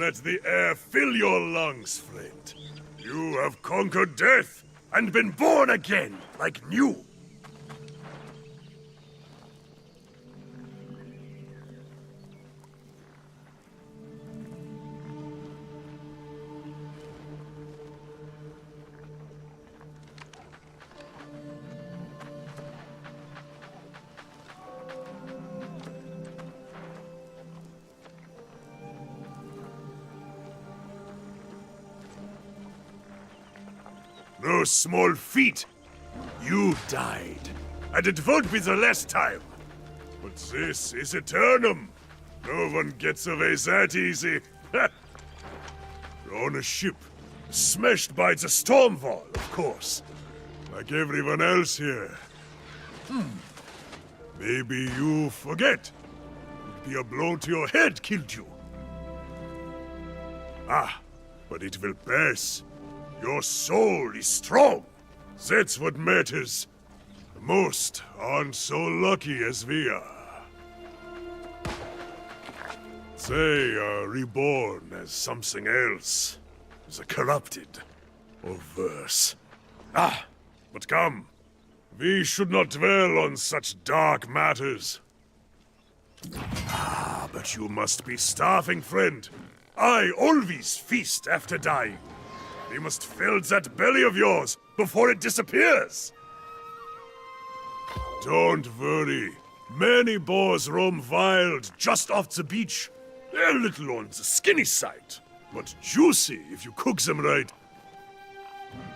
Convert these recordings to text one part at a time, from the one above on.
let the air fill your lungs, friend. You have conquered death and been born again like new. No small feat. You died, and it won't be the last time. But this is Aeternum. No one gets away that easy. You're on a ship, smashed by the storm wall, of course. Like everyone else here. Maybe you forget. Maybe a blow to your head killed you. Ah, but it will pass. Your soul is strong. That's what matters. Most aren't so lucky as we are. They are reborn as something else. As a corrupted. Or worse. Ah, but come. We should not dwell on such dark matters. Ah, but you must be starving, friend. I always feast after dying. We must fill that belly of yours before it disappears. Don't worry. Many boars roam wild just off the beach. They're a little on the skinny side, but juicy if you cook them right.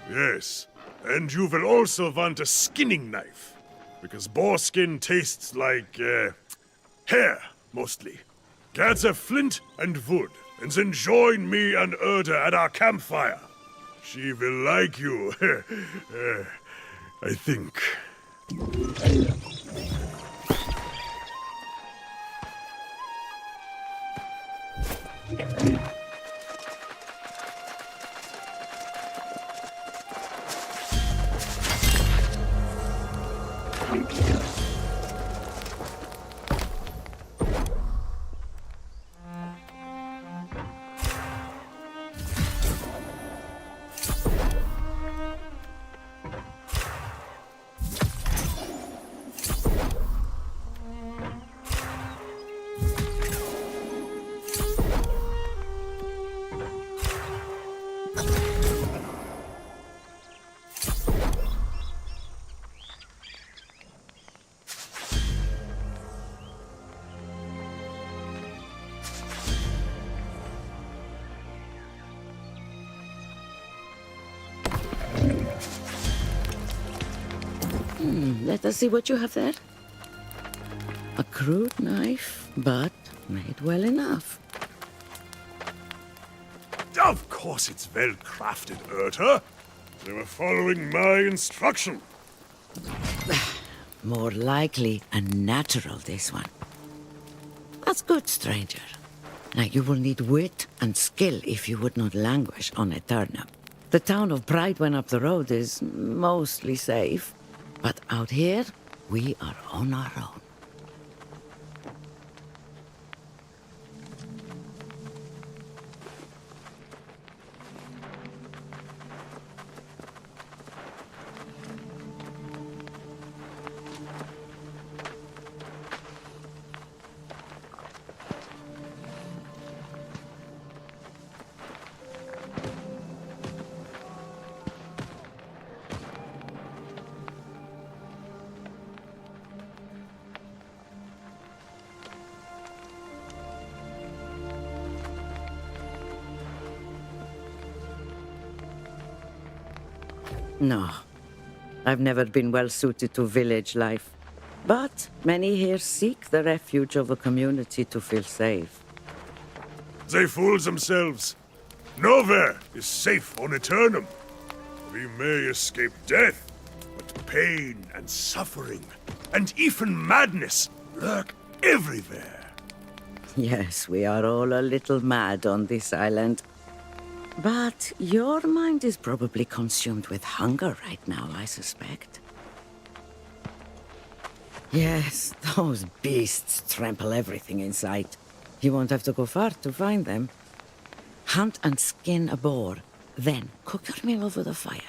Yes, and you will also want a skinning knife, because boar skin tastes like, hair, mostly. Gather flint and wood, and then join me and Erda at our campfire. She will like you, I think. Let us see what you have there. A crude knife, but made well enough. Of course it's well crafted, Erda. They were following my instruction. More likely a natural, this one. That's good, stranger. Now you will need wit and skill if you would not languish on Aeternum. The town of Brightwen up the road is mostly safe, but out here, we are on our own. No, I've never been well suited to village life. But many here seek the refuge of a community to feel safe. They fool themselves. Nowhere is safe on Aeternum. We may escape death, but pain and suffering, and even madness lurk everywhere. Yes, we are all a little mad on this island. But your mind is probably consumed with hunger right now, I suspect. Yes, those beasts trample everything in sight. You won't have to go far to find them. Hunt and skin a boar, then cook your meal over the fire.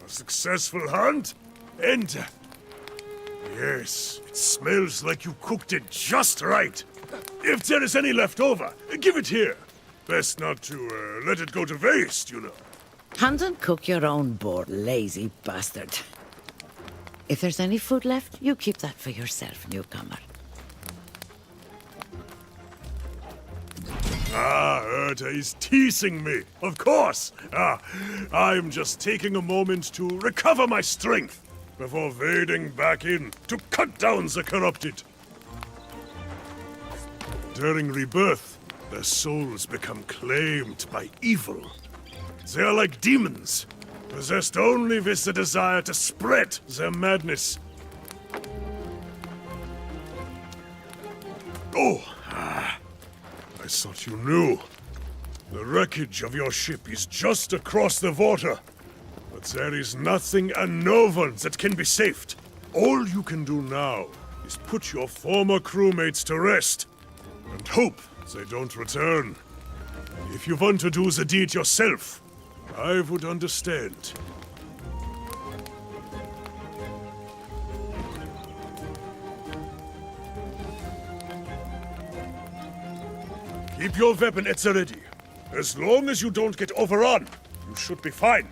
A successful hunt? And... yes, it smells like you cooked it just right. If there is any left over, give it here. Best not to let it go to waste, you know. Hunt and cook your own boar, lazy bastard. If there's any food left, you keep that for yourself, newcomer. Ah, Urta is teasing me, of course. I'm just taking a moment to recover my strength before wading back in to cut down the corrupted. During rebirth, their souls become claimed by evil. They are like demons, possessed only with the desire to spread their madness. Oh, I thought you knew. The wreckage of your ship is just across the water. But there is nothing and no one that can be saved. All you can do now is put your former crewmates to rest and hope they don't return. If you want to do the deed yourself, I would understand. Keep your weapon at the ready. As long as you don't get overrun, you should be fine.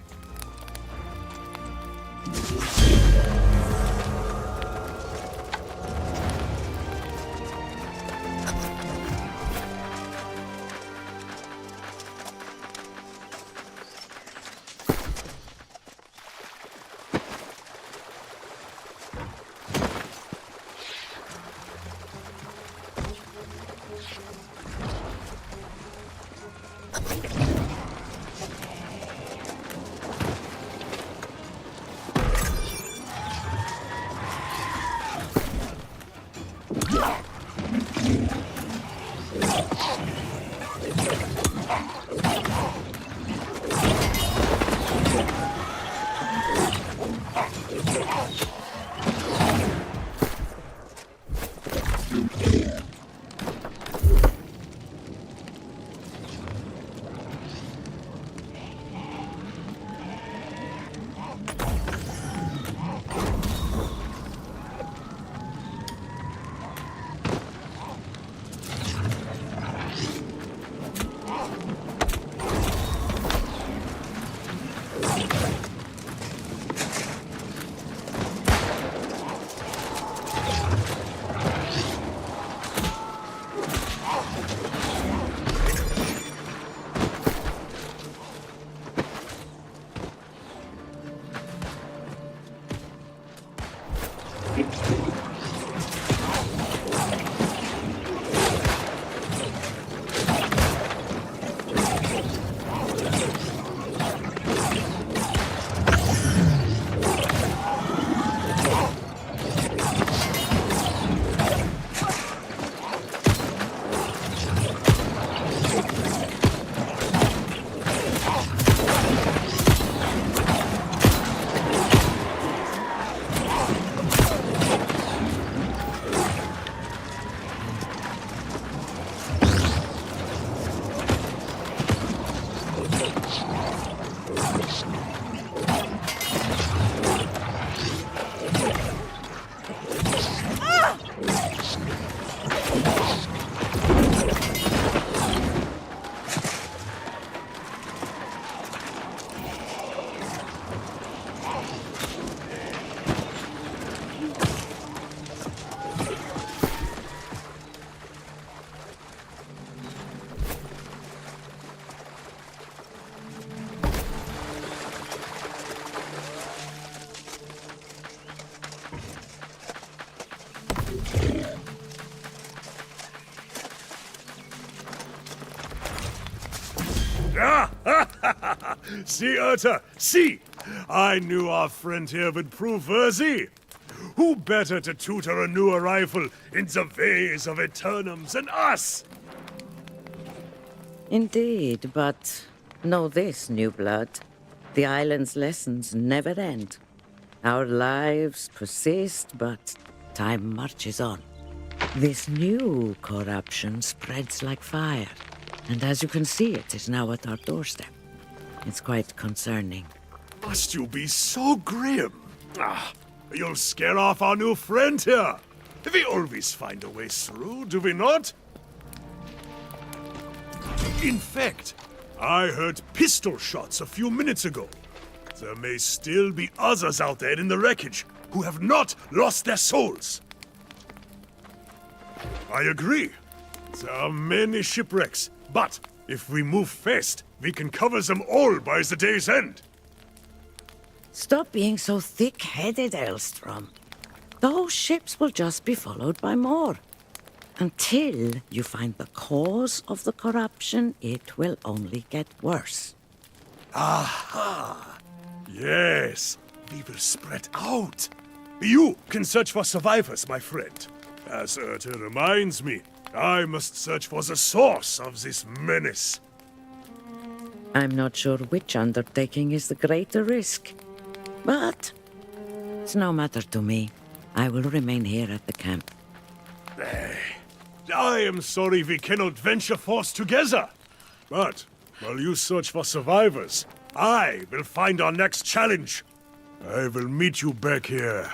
See, Urta, see! I knew our friend here would prove worthy. Who better to tutor a new arrival in the ways of Aeternum than us? Indeed, but know this, new blood. The island's lessons never end. Our lives persist, but time marches on. This new corruption spreads like fire, and as you can see, it is now at our doorstep. It's quite concerning. Must you be so grim? Ah, you'll scare off our new friend here. We always find a way through, do we not? In fact, I heard pistol shots a few minutes ago. There may still be others out there in the wreckage who have not lost their souls. I agree. There are many shipwrecks, but if we move fast, we can cover them all by the day's end. Stop being so thick-headed, Elstrom. Those ships will just be followed by more. Until you find the cause of the corruption, it will only get worse. Aha! Yes, we will spread out. You can search for survivors, my friend. As it reminds me, I must search for the source of this menace. I'm not sure which undertaking is the greater risk. But it's no matter to me. I will remain here at the camp. I am sorry we cannot venture forth together. But while you search for survivors, I will find our next challenge. I will meet you back here.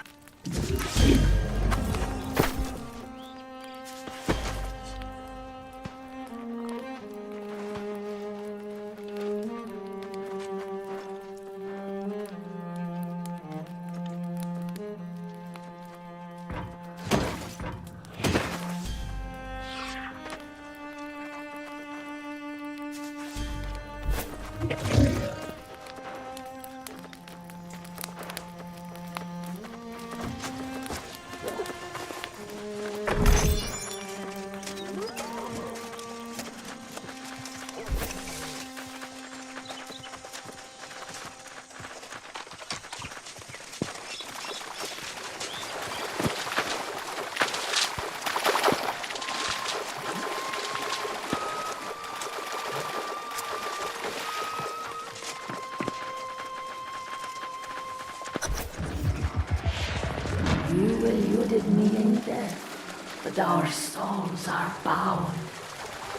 You eluded me in death, but our souls are bound.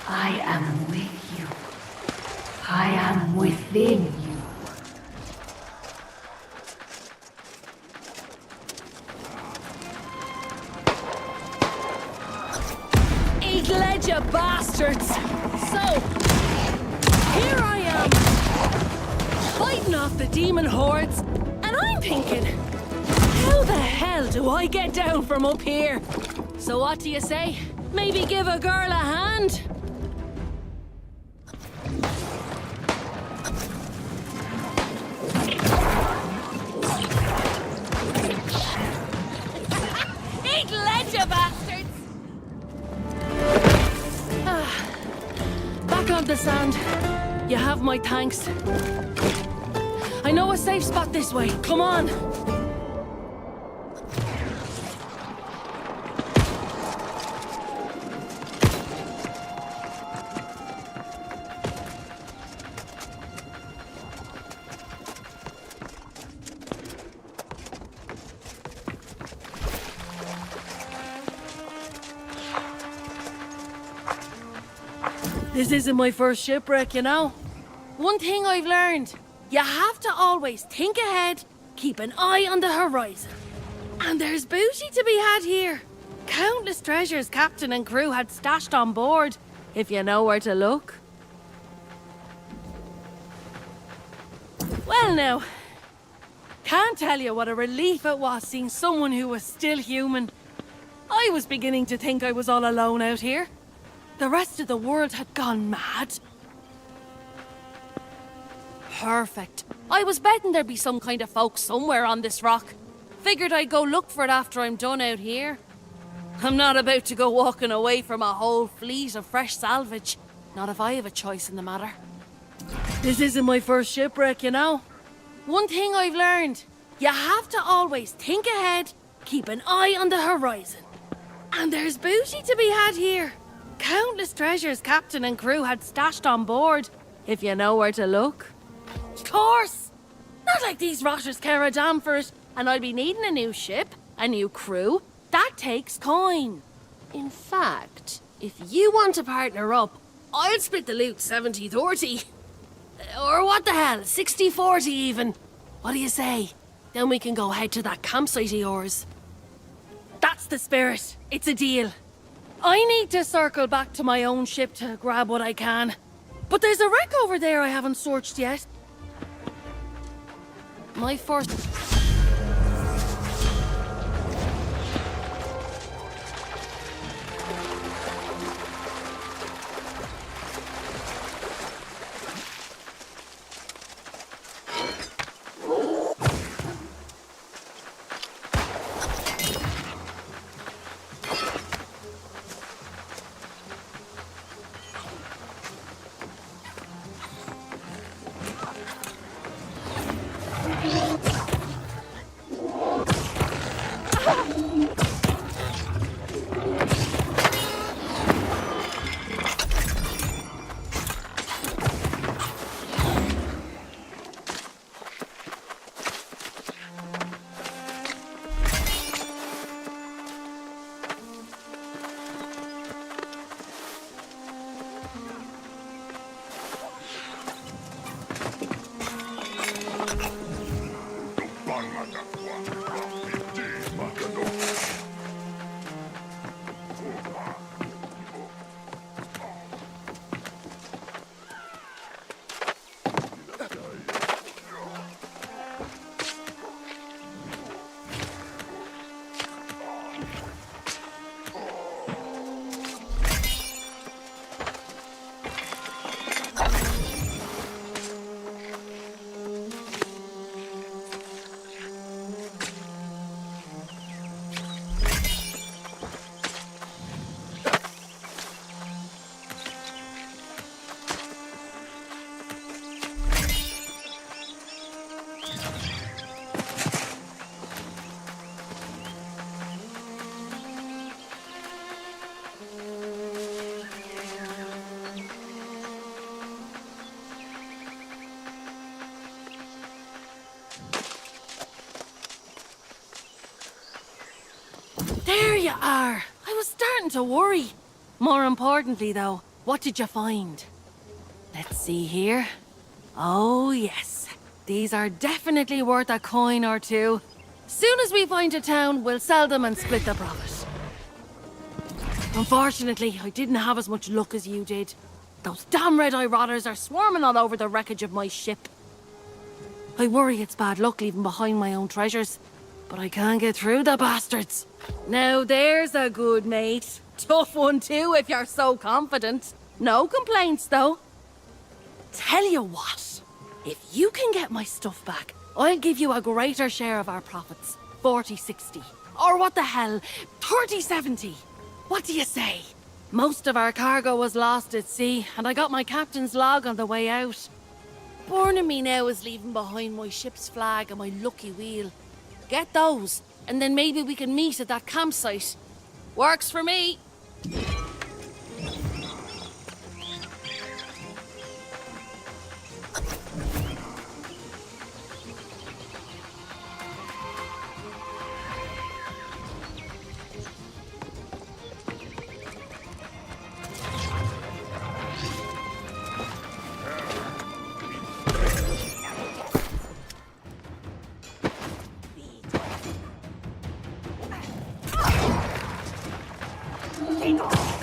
I am with you. I am within you. Eat lead, you bastards! So, here I am, fighting off the demon hordes, and I'm thinking, how the hell do I get down from up here? So what do you say? Maybe give a girl a hand? Eat lead, you bastards! Back on the sand. You have my thanks. I know a safe spot this way. Come on. This isn't my first shipwreck, you know. One thing I've learned, you have to always think ahead, keep an eye on the horizon. And there's booty to be had here. Countless treasures captain and crew had stashed on board, if you know where to look. Well now, can't tell you what a relief it was seeing someone who was still human. I was beginning to think I was all alone out here. The rest of the world had gone mad. Perfect. I was betting there'd be some kind of folk somewhere on this rock. Figured I'd go look for it after I'm done out here. I'm not about to go walking away from a whole fleet of fresh salvage. Not if I have a choice in the matter. This isn't my first shipwreck, you know. One thing I've learned, you have to always think ahead, keep an eye on the horizon. And there's booty to be had here. Countless treasures captain and crew had stashed on board, if you know where to look. Of course! Not like these rotters care a damn for it, and I'll be needing a new ship, a new crew. That takes coin. In fact, if you want to partner up, I'll split the loot 70-30. Or what the hell, 60-40 even. What do you say? Then we can go head to that campsite of yours. That's the spirit. It's a deal. I need to circle back to my own ship to grab what I can. But there's a wreck over there I haven't searched yet. My first... There you are. I was starting to worry. More importantly, though, what did you find? Let's see here. Oh, yes. These are definitely worth a coin or two. Soon as we find a town, we'll sell them and split the profit. Unfortunately, I didn't have as much luck as you did. Those damn red-eye rotters are swarming all over the wreckage of my ship. I worry it's bad luck leaving behind my own treasures, but I can't get through the bastards. Now there's a good mate. Tough one too, if you're so confident. No complaints, though. Tell you what, if you can get my stuff back, I'll give you a greater share of our profits. 40-60. Or what the hell, 30-70. What do you say? Most of our cargo was lost at sea, and I got my captain's log on the way out. Born in me now is leaving behind my ship's flag and my lucky wheel. Get those, and then maybe we can meet at that campsite. Works for me. Take off!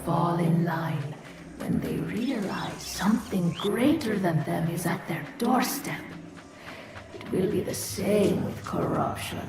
fall in line when they realize something greater than them is at their doorstep. It will be the same with corruption.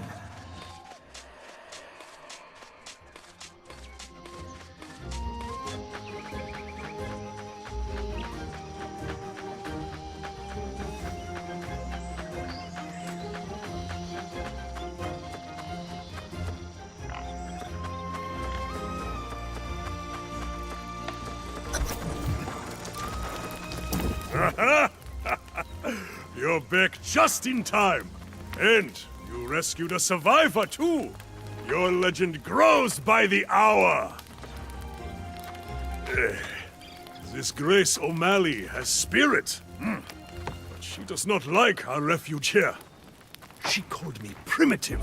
You're back just in time. And you rescued a survivor, too. Your legend grows by the hour. This Grace O'Malley has spirit. But she does not like our refuge here. She called me primitive.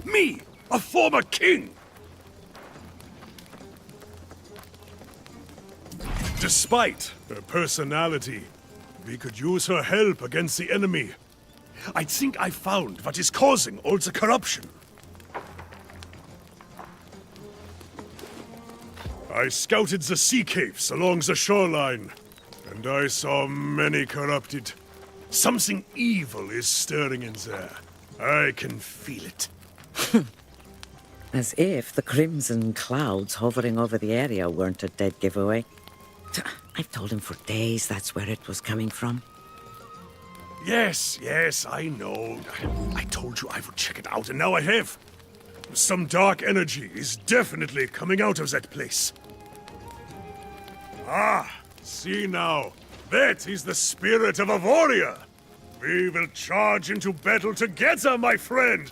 Me, a former king. Despite her personality, we could use her help against the enemy. I think I found what is causing all the corruption. I scouted the sea caves along the shoreline, and I saw many corrupted. Something evil is stirring in there. I can feel it. As if the crimson clouds hovering over the area weren't a dead giveaway. I've told him for days that's where it was coming from. Yes, I know. I told you I would check it out, and now I have. Some dark energy is definitely coming out of that place. Ah, see now. That is the spirit of a warrior. We will charge into battle together, my friend.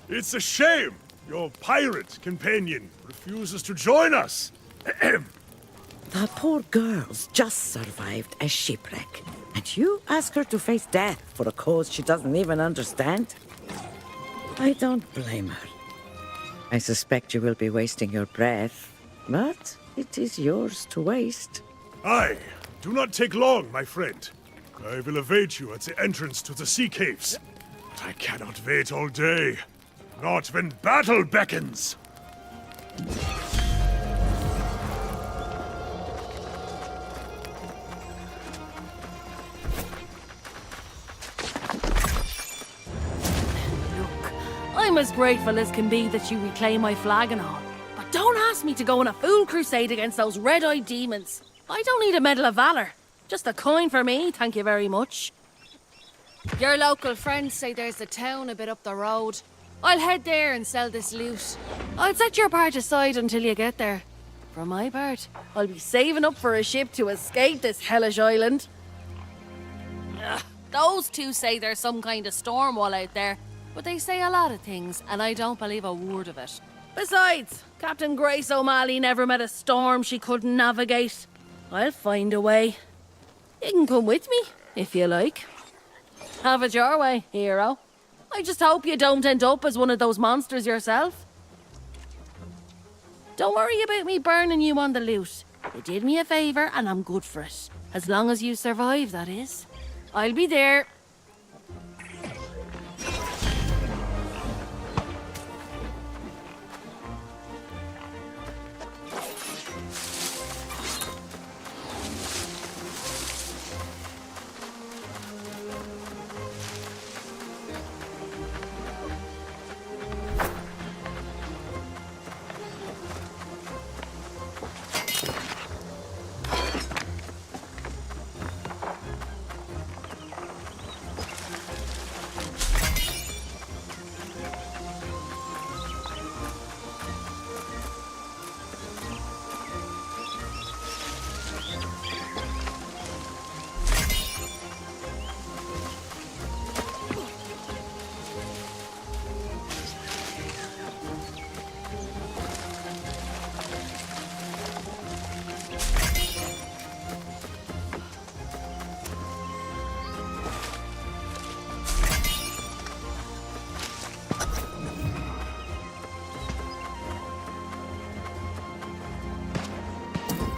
It's a shame your pirate companion refuses to join us. The poor girl's just survived a shipwreck. And you ask her to face death for a cause she doesn't even understand? I don't blame her. I suspect you will be wasting your breath, but it is yours to waste. Aye, do not take long, my friend. I will await you at the entrance to the sea caves. But I cannot wait all day. Not when battle beckons. I'm as grateful as can be that you reclaim my flag and all. But don't ask me to go on a fool crusade against those red-eyed demons. I don't need a Medal of Valor. Just a coin for me, thank you very much. Your local friends say there's a town a bit up the road. I'll head there and sell this loot. I'll set your part aside until you get there. For my part, I'll be saving up for a ship to escape this hellish island. Ugh, those two say there's some kind of storm wall out there. But they say a lot of things, and I don't believe a word of it. Besides, Captain Grace O'Malley never met a storm she couldn't navigate. I'll find a way. You can come with me, if you like. Have it your way, hero. I just hope you don't end up as one of those monsters yourself. Don't worry about me burning you on the loot. You did me a favour, and I'm good for it. As long as you survive, that is. I'll be there.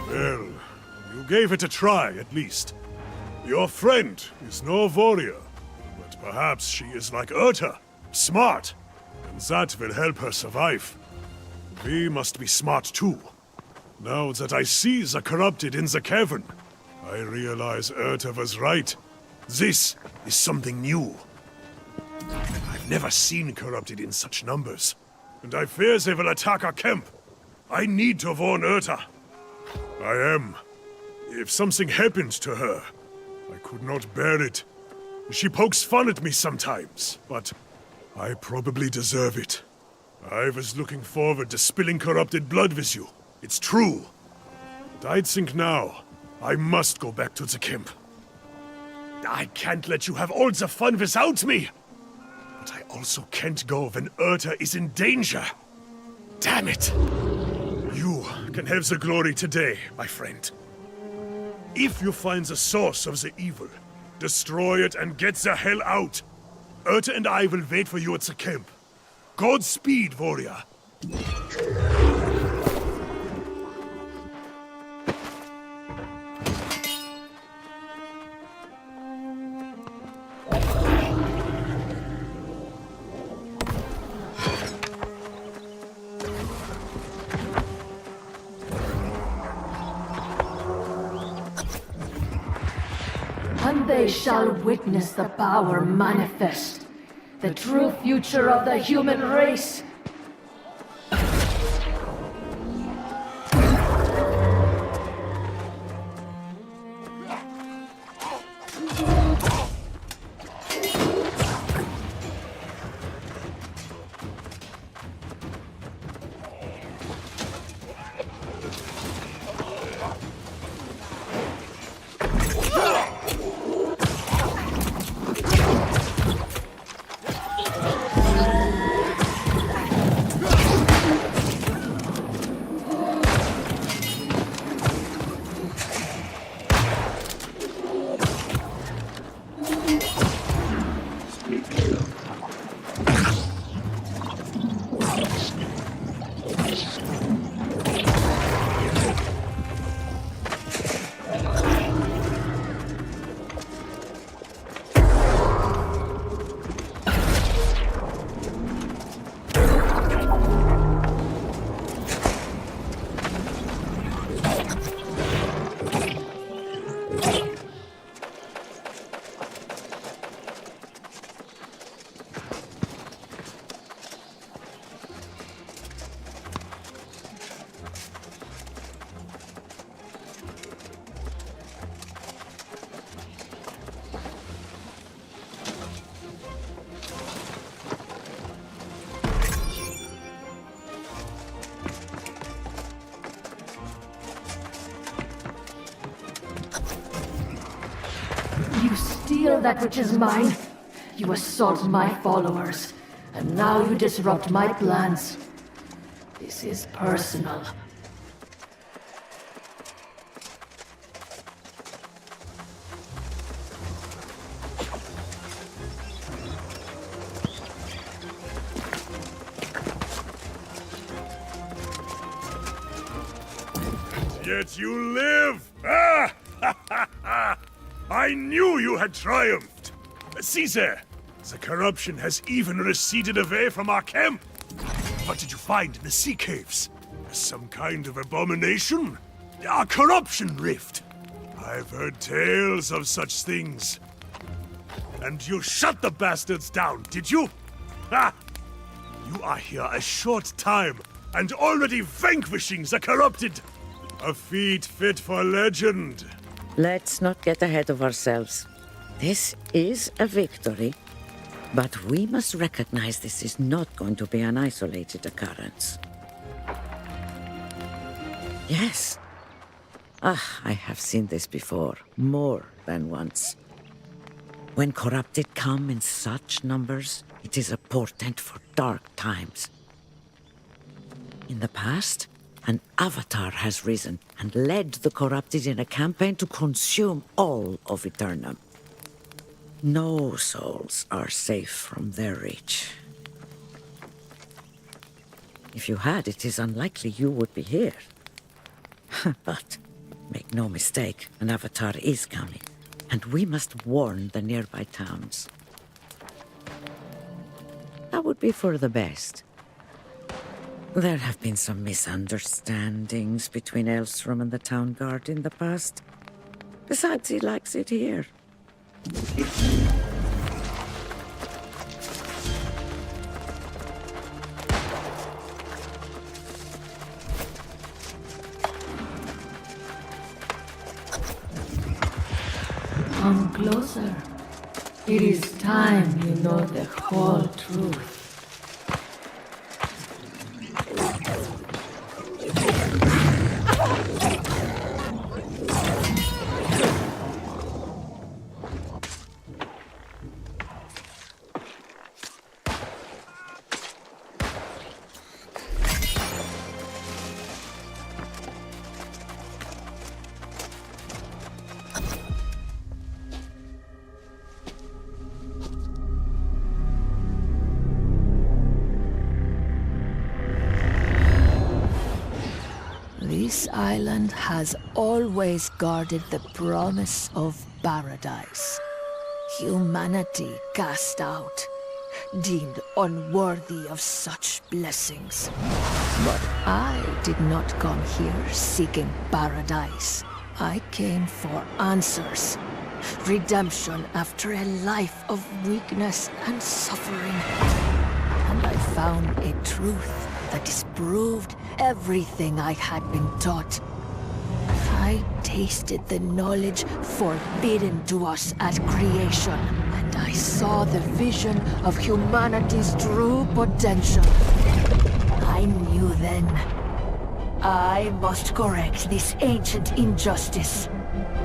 Well, you gave it a try, at least. Your friend is no warrior, but perhaps she is like Urta, smart, and that will help her survive. We must be smart too. Now that I see the corrupted in the cavern, I realize Urta was right. This is something new. I've never seen corrupted in such numbers, and I fear they will attack our camp. I need to warn Urta. I am. If something happened to her, I could not bear it. She pokes fun at me sometimes, but I probably deserve it. I was looking forward to spilling corrupted blood with you. It's true. But I'd think now, I must go back to the camp. I can't let you have all the fun without me. But I also can't go when Urta is in danger. Damn it! You can have the glory today, my friend. If you find the source of the evil, destroy it and get the hell out. Urta and I will wait for you at the camp. Godspeed, warrior. And they shall witness the power manifest, the true future of the human race. You steal that which is mine. You assault my followers. And now you disrupt my plans. This is personal. Yet you live! Ah! I knew you had triumphed! See there! The corruption has even receded away from our camp! What did you find in the sea caves? Some kind of abomination? A corruption rift? I've heard tales of such things. And you shut the bastards down, did you? Ha! You are here a short time, and already vanquishing the corrupted! A feat fit for legend. Let's not get ahead of ourselves. This is a victory, but we must recognize this is not going to be an isolated occurrence. Yes. I have seen this before, more than once. When corrupted come in such numbers, it is a portent for dark times. In the past, an avatar has risen and led the corrupted in a campaign to consume all of Aeternum. No souls are safe from their reach. If you had, it is unlikely you would be here. But make no mistake, an avatar is coming, and we must warn the nearby towns. That would be for the best. There have been some misunderstandings between Elstrom and the town guard in the past. Besides, he likes it here. Come closer. It is time you know the whole truth. This island has always guarded the promise of paradise. Humanity cast out, deemed unworthy of such blessings. But I did not come here seeking paradise. I came for answers. Redemption after a life of weakness and suffering. And I found a truth that disproved everything I had been taught. I tasted the knowledge forbidden to us at creation, and I saw the vision of humanity's true potential. I knew then, I must correct this ancient injustice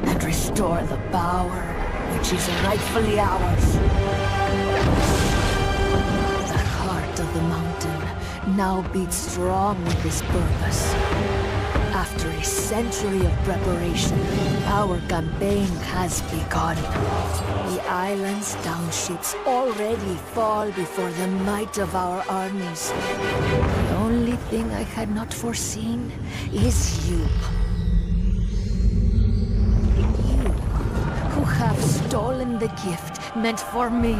and restore the power which is rightfully ours. The heart of the mountain now beats strong with this purpose. After a century of preparation, our campaign has begun. The island's townships already fall before the might of our armies. The only thing I had not foreseen is you. You, who have stolen the gift meant for me.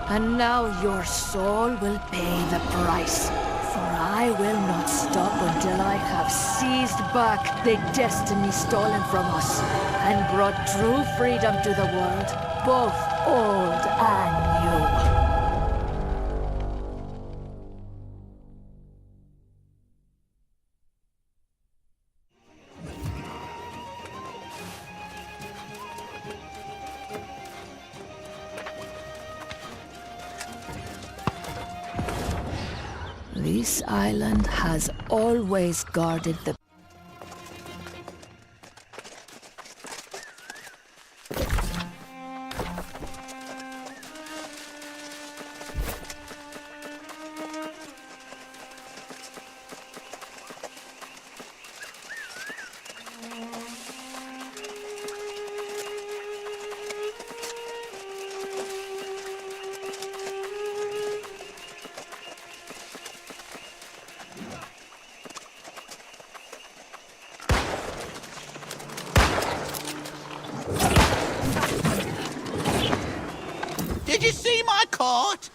And now your soul will pay the price. For I will not stop until I have seized back the destiny stolen from us and brought true freedom to the world, both old and new. This island has always guarded the Did you see my court?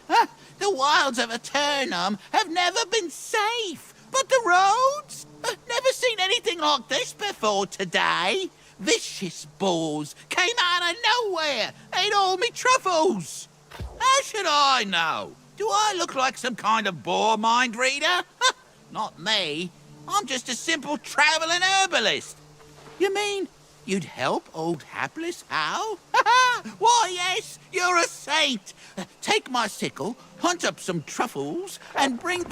The wilds of Aeternum have never been safe. But the roads? Never seen anything like this before today. Vicious boars came out of nowhere, ate all me truffles. How should I know? Do I look like some kind of boar mind reader? Not me. I'm just a simple traveling herbalist. You mean you'd help old hapless Hal? Why, yes, you're a saint. Take my sickle, hunt up some truffles, and bring...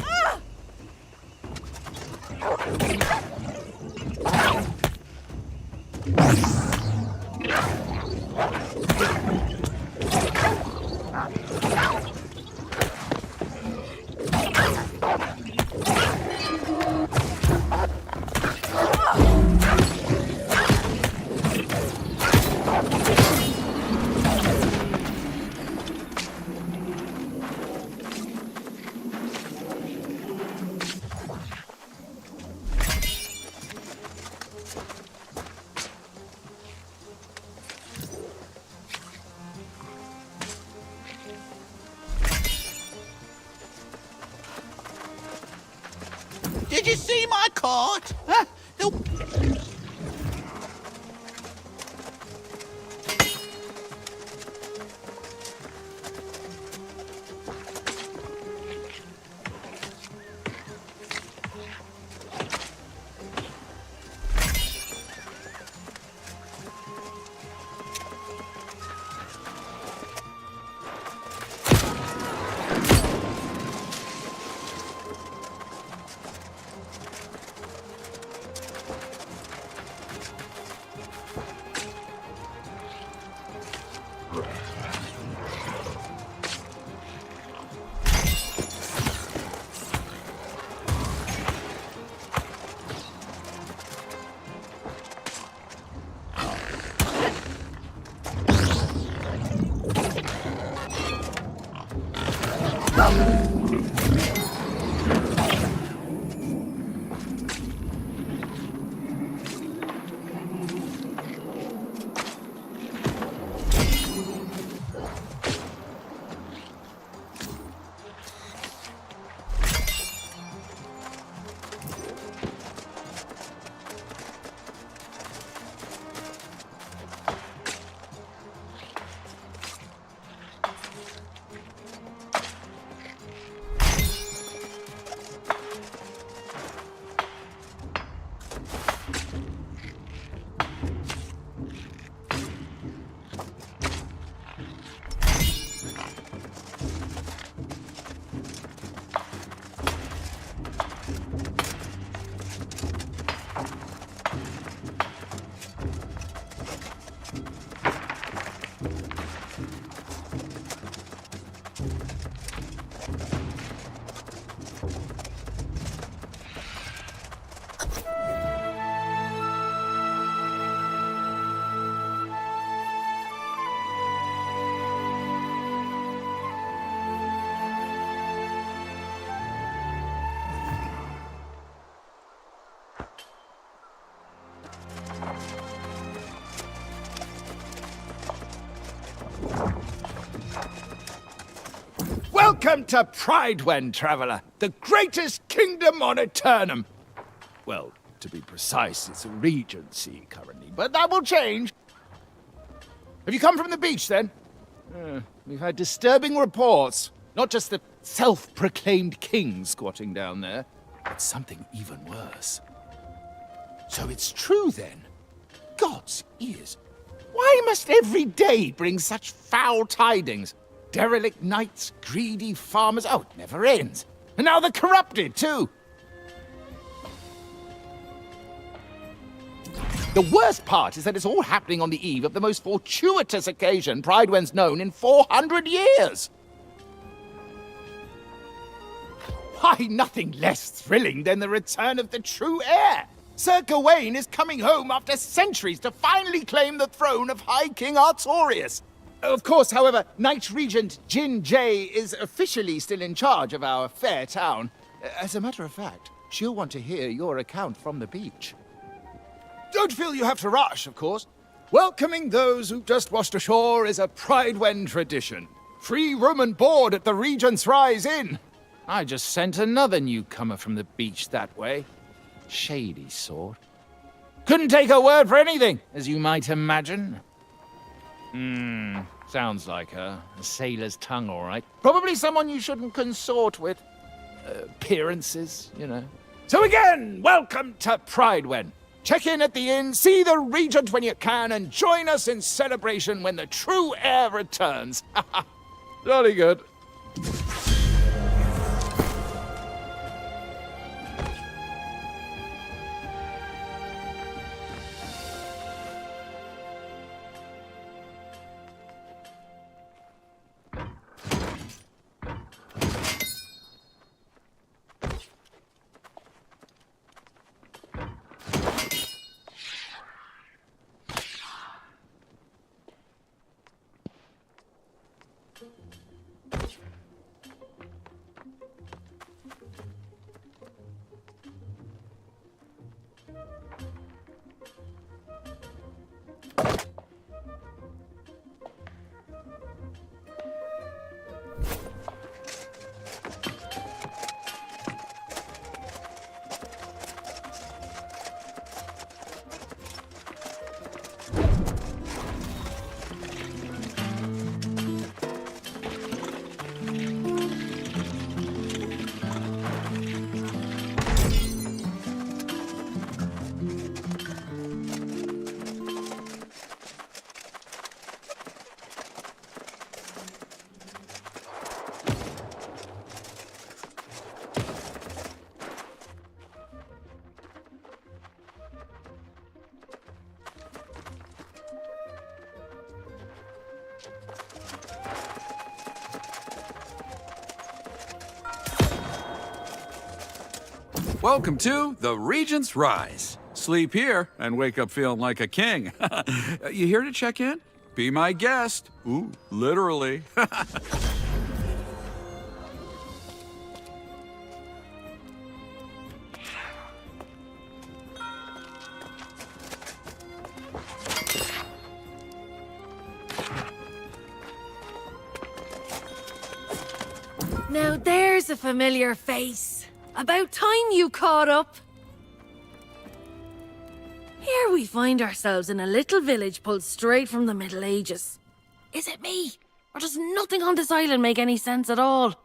you see my cart? Huh? The... Welcome to Pridewen, traveller, the greatest kingdom on Aeternum. Well, to be precise, it's a regency currently, but that will change. Have you come from the beach, then? We've had disturbing reports. Not just the self-proclaimed king squatting down there, but something even worse. So it's true, then? God's ears. Why must every day bring such foul tidings? Derelict knights, greedy farmers. Oh, it never ends. And now the corrupted, too. The worst part is that it's all happening on the eve of the most fortuitous occasion Pridewen's known in 400 years. Why, nothing less thrilling than the return of the true heir. Sir Gawain is coming home after centuries to finally claim the throne of High King Artorius. Of course, however, Knight Regent Jin Jay is officially still in charge of our fair town. As a matter of fact, she'll want to hear your account from the beach. Don't feel you have to rush, of course. Welcoming those who've just washed ashore is a Pridewen tradition. Free room and board at the Regent's Rise Inn. I just sent another newcomer from the beach that way. Shady sort. Couldn't take a word for anything, as you might imagine. Sounds like her. A sailor's tongue, all right. Probably someone you shouldn't consort with. Appearances, you know. So again, welcome to Pridewen. Check in at the inn, see the Regent when you can, and join us in celebration when the true heir returns. Jolly good. Welcome to the Regent's Rise. Sleep here and wake up feeling like a king. You here to check in? Be my guest. Ooh, literally. Now there's a familiar face. About time you caught up. Here we find ourselves in a little village pulled straight from the Middle Ages. Is it me? Or does nothing on this island make any sense at all?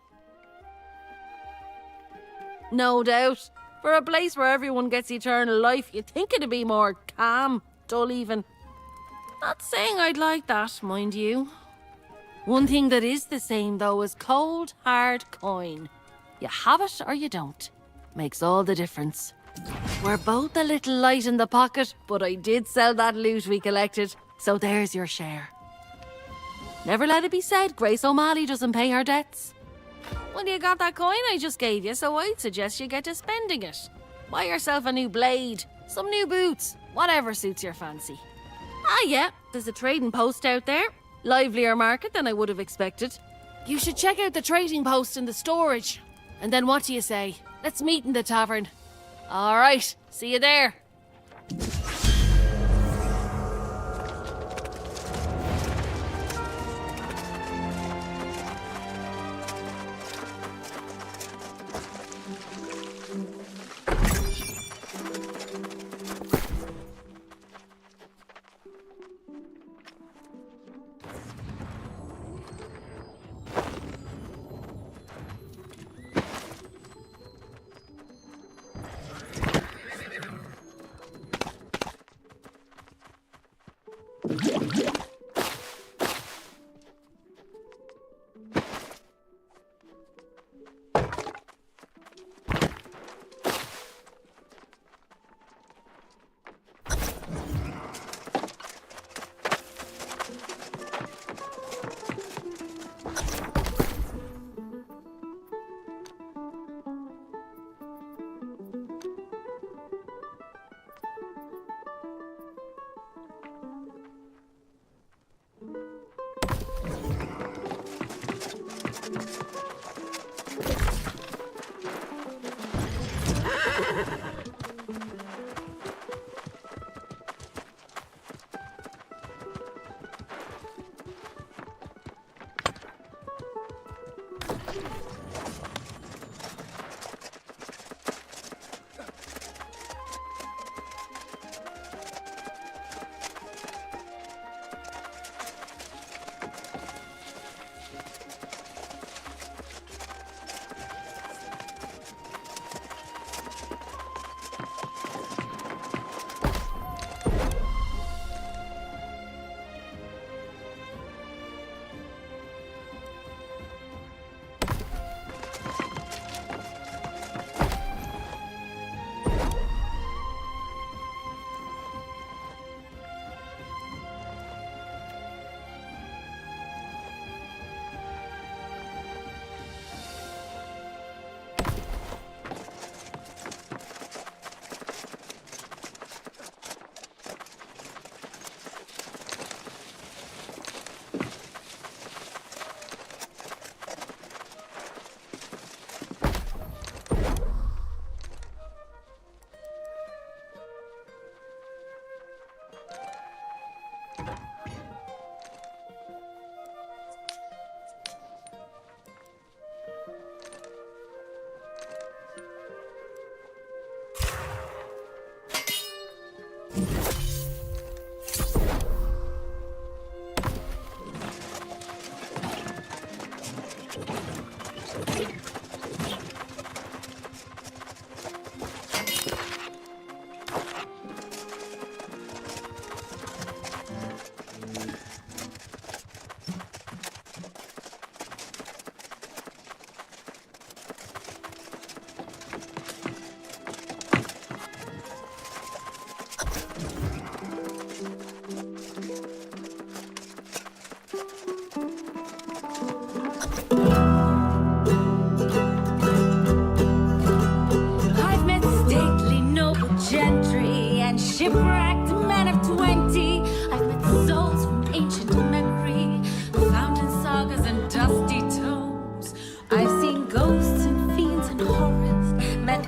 No doubt. For a place where everyone gets eternal life, you'd think it'd be more calm, dull even. Not saying I'd like that, mind you. One thing that is the same, though, is cold, hard coin. You have it or you don't. Makes all the difference. We're both a little light in the pocket, but I did sell that loot we collected, so there's your share. Never let it be said Grace O'Malley doesn't pay her debts. Well, you got that coin I just gave you, so I'd suggest you get to spending it. Buy yourself a new blade, some new boots, whatever suits your fancy. Ah yeah, there's a trading post out there. Livelier market than I would have expected. You should check out the trading post in the storage. And then what do you say? Let's meet in the tavern. All right, see you there.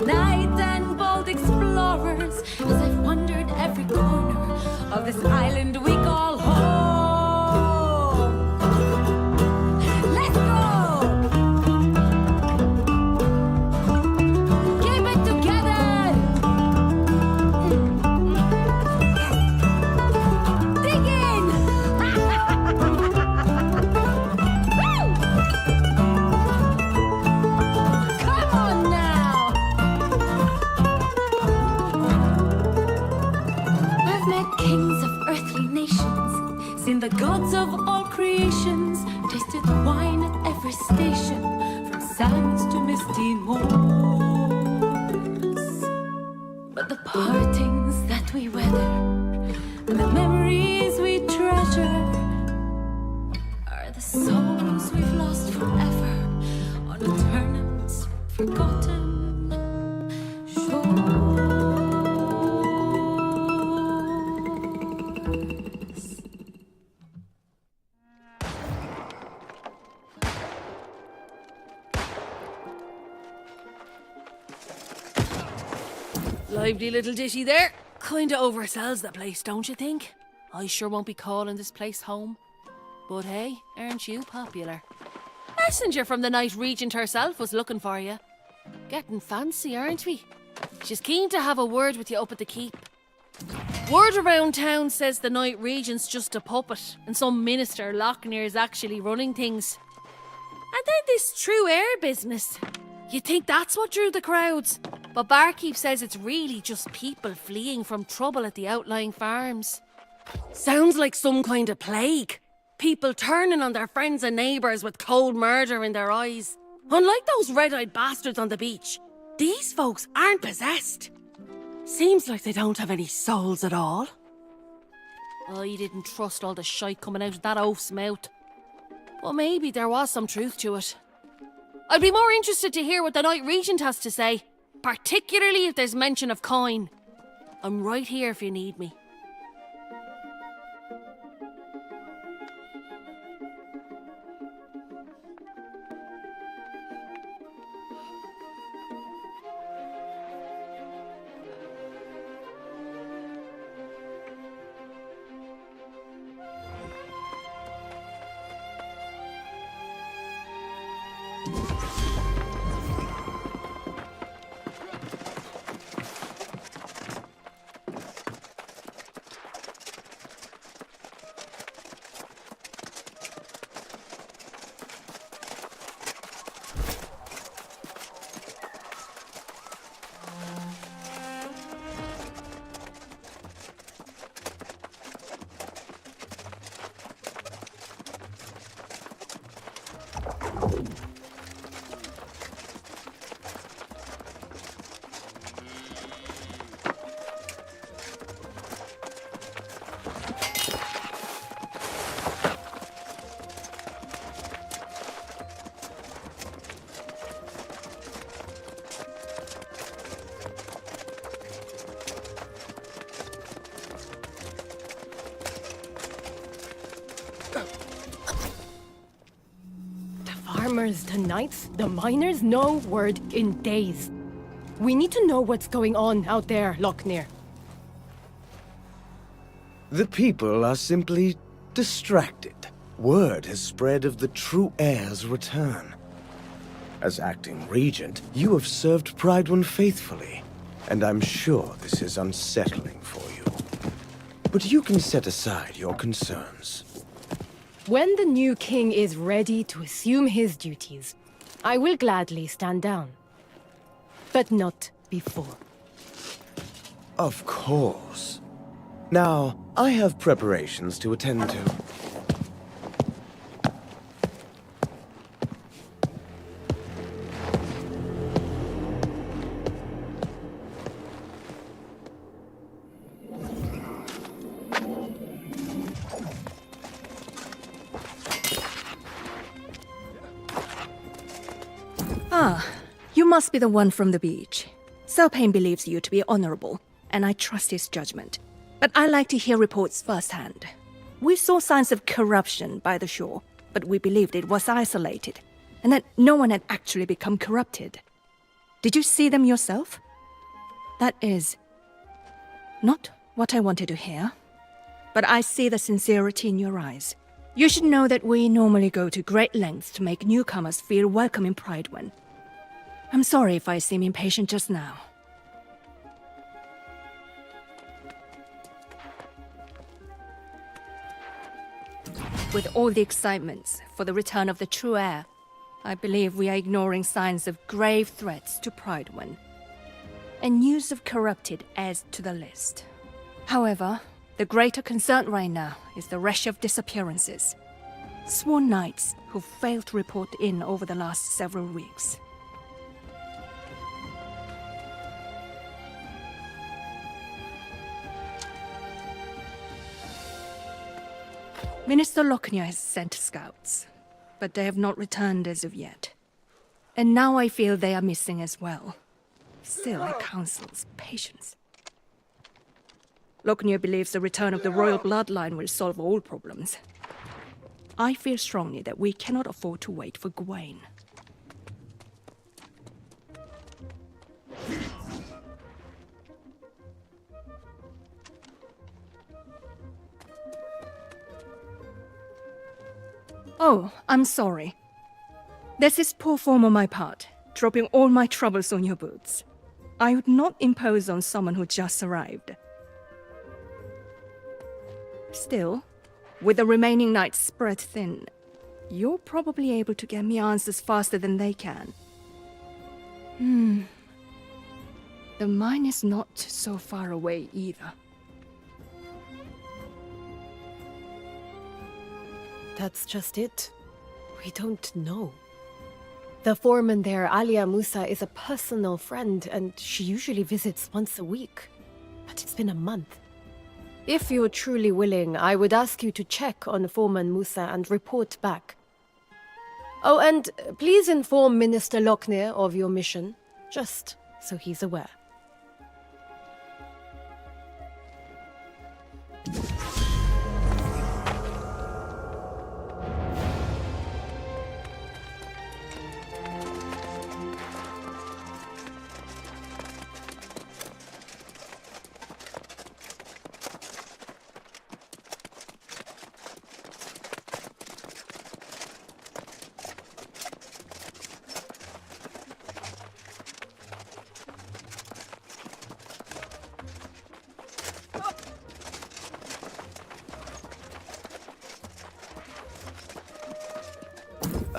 Night and bold explorers, as I've wandered every corner of this island we call home. Let's go! Keep it together! Dig in! Woo! Come on now! I've met kings of earthly nations, seen the gods of all creations, tasted wine at every station, from sands to misty moors. But the partings that we weather, and the memories we treasure, are the souls we've lost forever on Aeternum's forgotten shores. Lively little ditty there. Kinda oversells the place, don't you think? I sure won't be calling this place home. But hey, aren't you popular? Messenger from the Night Regent herself was looking for you. Getting fancy, aren't we? She's keen to have a word with you up at the keep. Word around town says the Night Regent's just a puppet, and some minister Lochner's actually running things. And then this true air business. You'd think that's what drew the crowds. But Barkeep says it's really just people fleeing from trouble at the outlying farms. Sounds like some kind of plague. People turning on their friends and neighbours with cold murder in their eyes. Unlike those red-eyed bastards on the beach, these folks aren't possessed. Seems like they don't have any souls at all. I didn't trust all the shite coming out of that oaf's mouth. But maybe there was some truth to it. I'd be more interested to hear what the Night Regent has to say, particularly if there's mention of coin. I'm right here if you need me. Farmers, the knights, the miners, no word in days. We need to know what's going on out there, Lochner. The people are simply distracted. Word has spread of the true heir's return. As acting regent, you have served Pride faithfully, and I'm sure this is unsettling for you. But you can set aside your concerns. When the new king is ready to assume his duties, I will gladly stand down. But not before. Of course. Now, I have preparations to attend to. Ah, you must be the one from the beach. Selpain believes you to be honorable, and I trust his judgment. But I like to hear reports firsthand. We saw signs of corruption by the shore, but we believed it was isolated, and that no one had actually become corrupted. Did you see them yourself? That is not what I wanted to hear, but I see the sincerity in your eyes. You should know that we normally go to great lengths to make newcomers feel welcome in Pridewen. I'm sorry if I seem impatient just now. With all the excitement for the return of the true heir, I believe we are ignoring signs of grave threats to Pridewen. And news of corrupted adds to the list. However, the greater concern right now is the rush of disappearances. Sworn knights who failed to report in over the last several weeks. Minister Lochner has sent scouts, but they have not returned as of yet. And now I feel they are missing as well. Still, I counsels patience. Lochner believes the return of the royal bloodline will solve all problems. I feel strongly that we cannot afford to wait for Gawain. Oh, I'm sorry. This is poor form on my part, dropping all my troubles on your boots. I would not impose on someone who just arrived. Still, with the remaining nights spread thin, you're probably able to get me answers faster than they can. The mine is not so far away either. That's just it. We don't know. The foreman there, Alia Musa, is a personal friend, and she usually visits once a week. But it's been a month. If you're truly willing, I would ask you to check on Foreman Musa and report back. Oh, and please inform Minister Lochner of your mission, just so he's aware.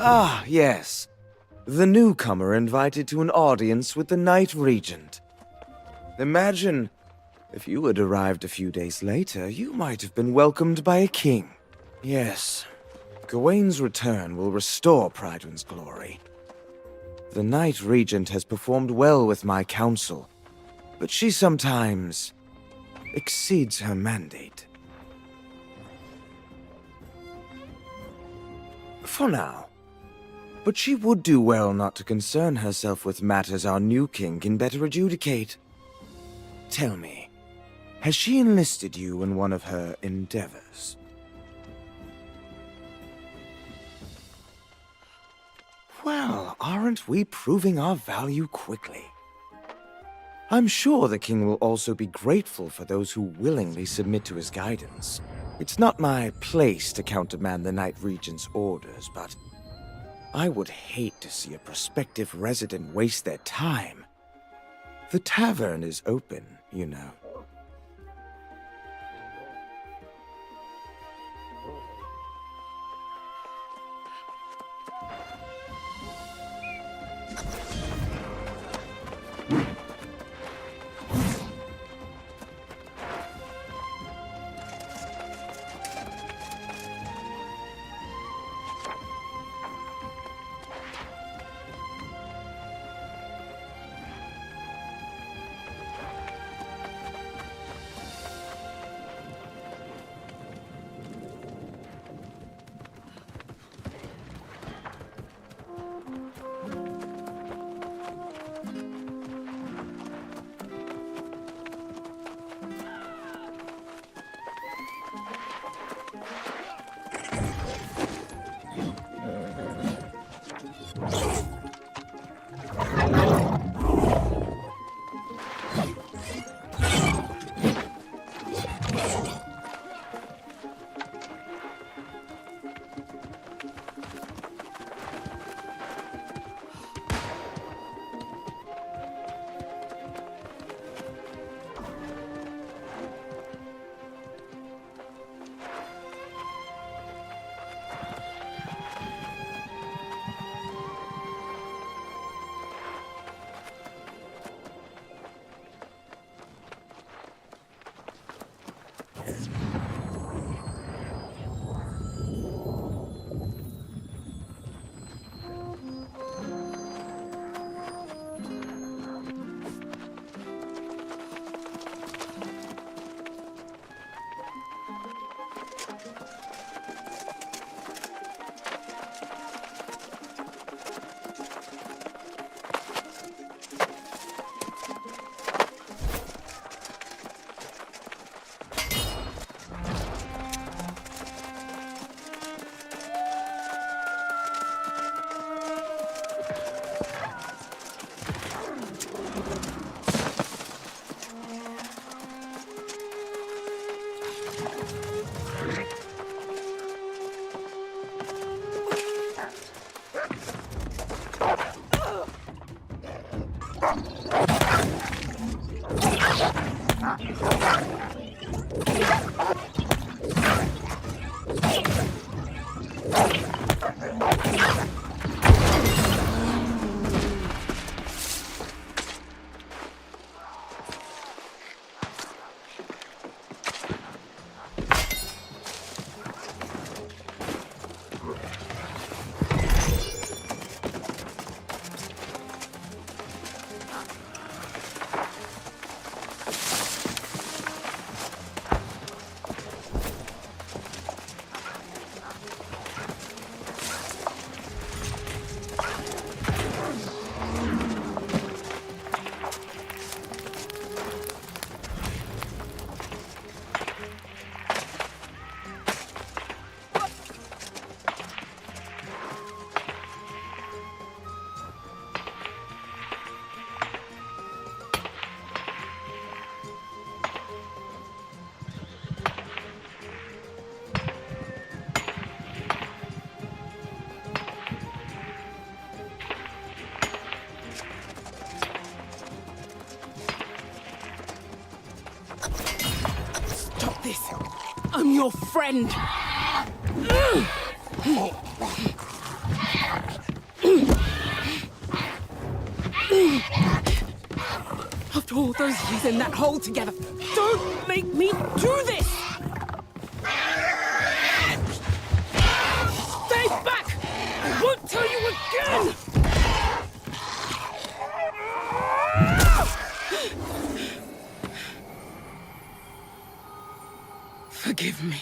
Ah, yes. The newcomer invited to an audience with the Night Regent. Imagine, if you had arrived a few days later, you might have been welcomed by a king. Yes, Gawain's return will restore Pridewen's glory. The Night Regent has performed well with my counsel, but she sometimes exceeds her mandate. For now. But she would do well not to concern herself with matters our new king can better adjudicate. Tell me, has she enlisted you in one of her endeavors? Well, aren't we proving our value quickly? I'm sure the king will also be grateful for those who willingly submit to his guidance. It's not my place to countermand the Night Regent's orders, but I would hate to see a prospective resident waste their time. The tavern is open, you know. I'm your friend. After all those years in that hole together, don't make me do this! Stay back! I won't tell you again! Forgive me.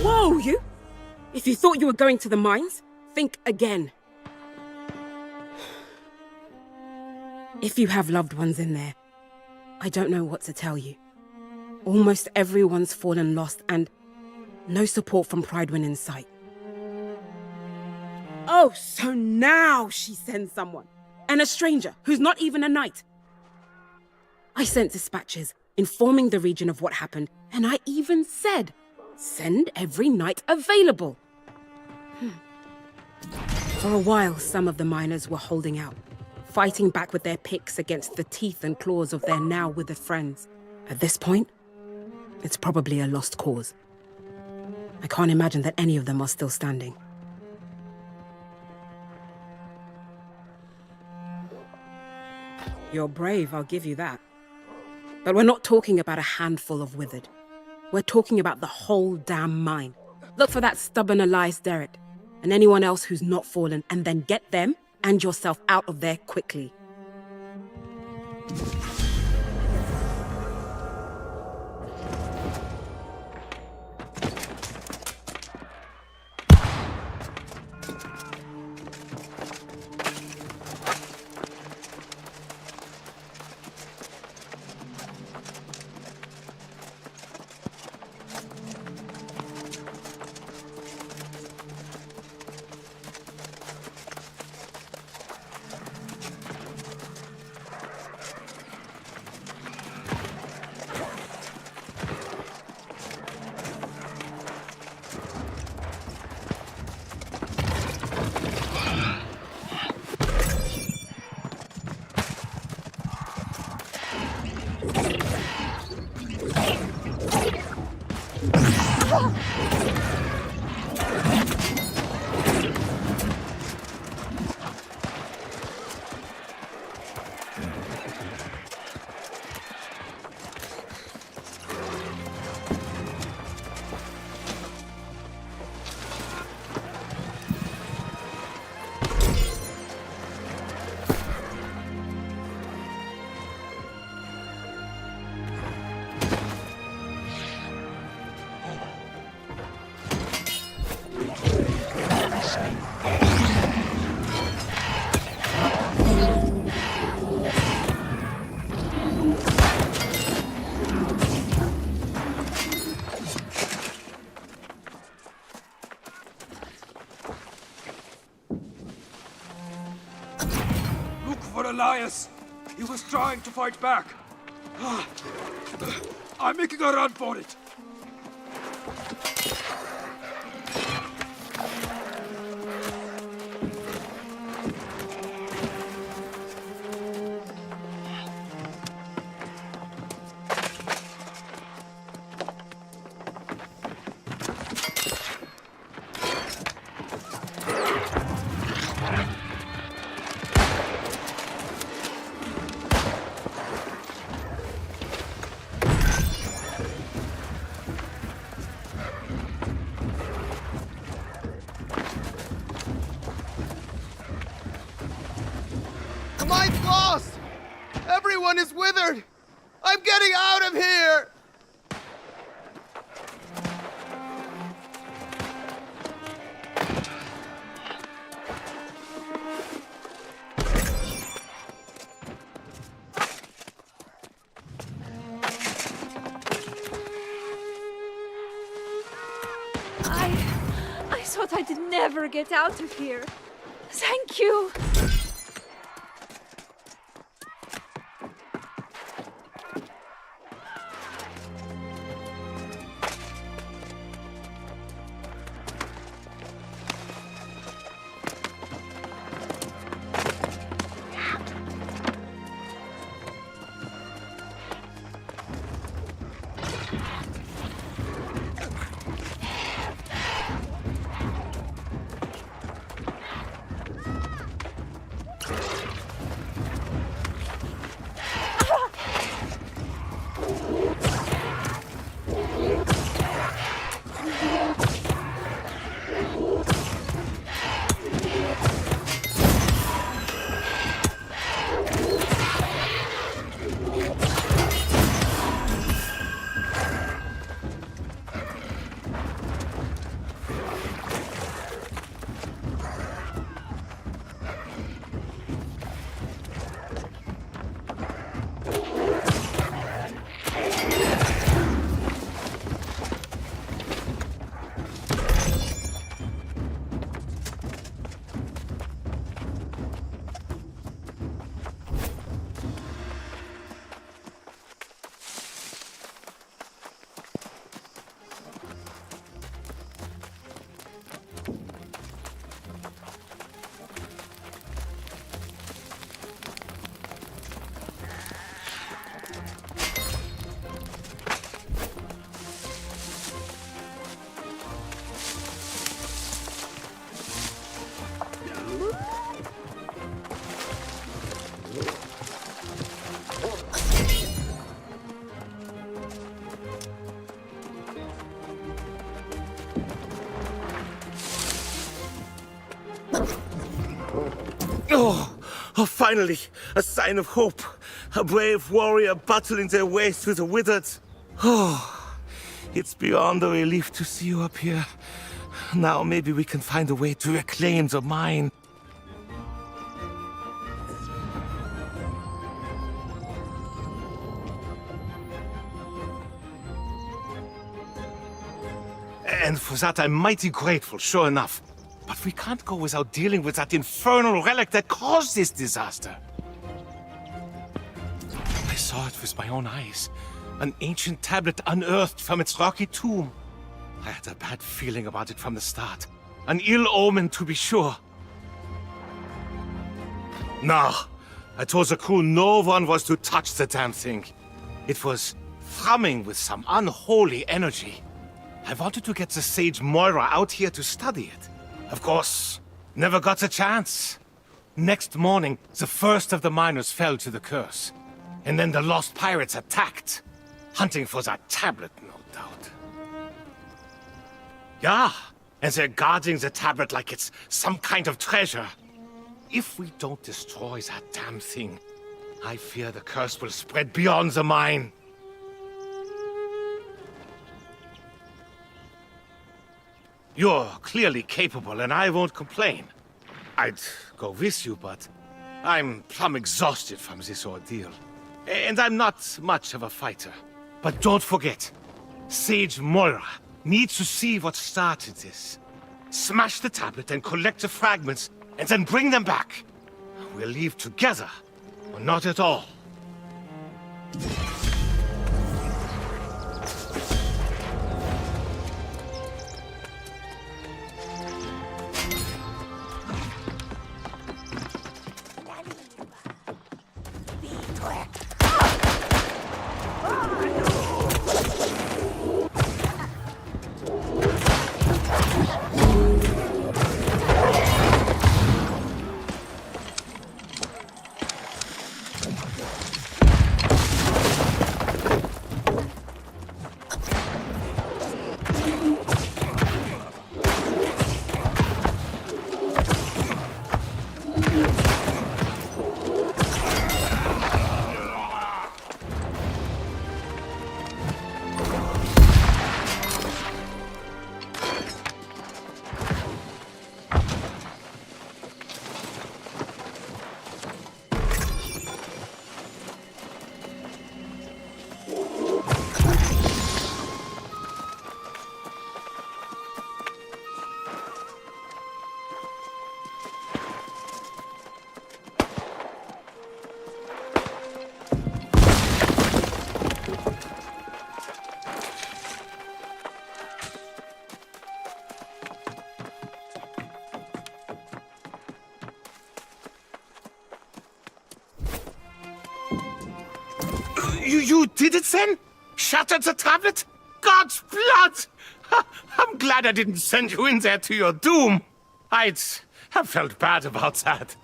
Whoa, you! If you thought you were going to the mines, think again. If you have loved ones in there, I don't know what to tell you. Almost everyone's fallen lost and no support from Pridewin in sight. Oh, so now she sends someone. And a stranger who's not even a knight. I sent dispatches informing the region of what happened, and I even said, send every knight available. For a while, some of the miners were holding out, fighting back with their picks against the teeth and claws of their now withered friends. At this point, it's probably a lost cause. I can't imagine that any of them are still standing. You're brave, I'll give you that. But we're not talking about a handful of withered. We're talking about the whole damn mine. Look for that stubborn Elias Derrick and anyone else who's not fallen, and then get them and yourself out of there quickly. Elias! He was trying to fight back. I'm making a run for it. Everyone is withered! I'm getting out of here! I thought I'd never get out of here. Thank you. Oh, finally, a sign of hope. A brave warrior battling their way through the withered. Oh, it's beyond a relief to see you up here. Now maybe we can find a way to reclaim the mine. And for that I'm mighty grateful, sure enough. But we can't go without dealing with that infernal relic that caused this disaster. I saw it with my own eyes. An ancient tablet unearthed from its rocky tomb. I had a bad feeling about it from the start. An ill omen, to be sure. Nah, I told the crew no one was to touch the damn thing. It was thrumming with some unholy energy. I wanted to get the sage Moira out here to study it. Of course, never got a chance. Next morning, the first of the miners fell to the curse. And then the lost pirates attacked, hunting for that tablet, no doubt. Yeah, and they're guarding the tablet like it's some kind of treasure. If we don't destroy that damn thing, I fear the curse will spread beyond the mine. You're clearly capable, and I won't complain. I'd go with you, but I'm plumb exhausted from this ordeal. And I'm not much of a fighter. But don't forget, Sage Moira needs to see what started this. Smash the tablet and collect the fragments, and then bring them back. We'll leave together, or not at all. You did it then? Shattered the tablet? God's blood! I'm glad I didn't send you in there to your doom. I'd have felt bad about that.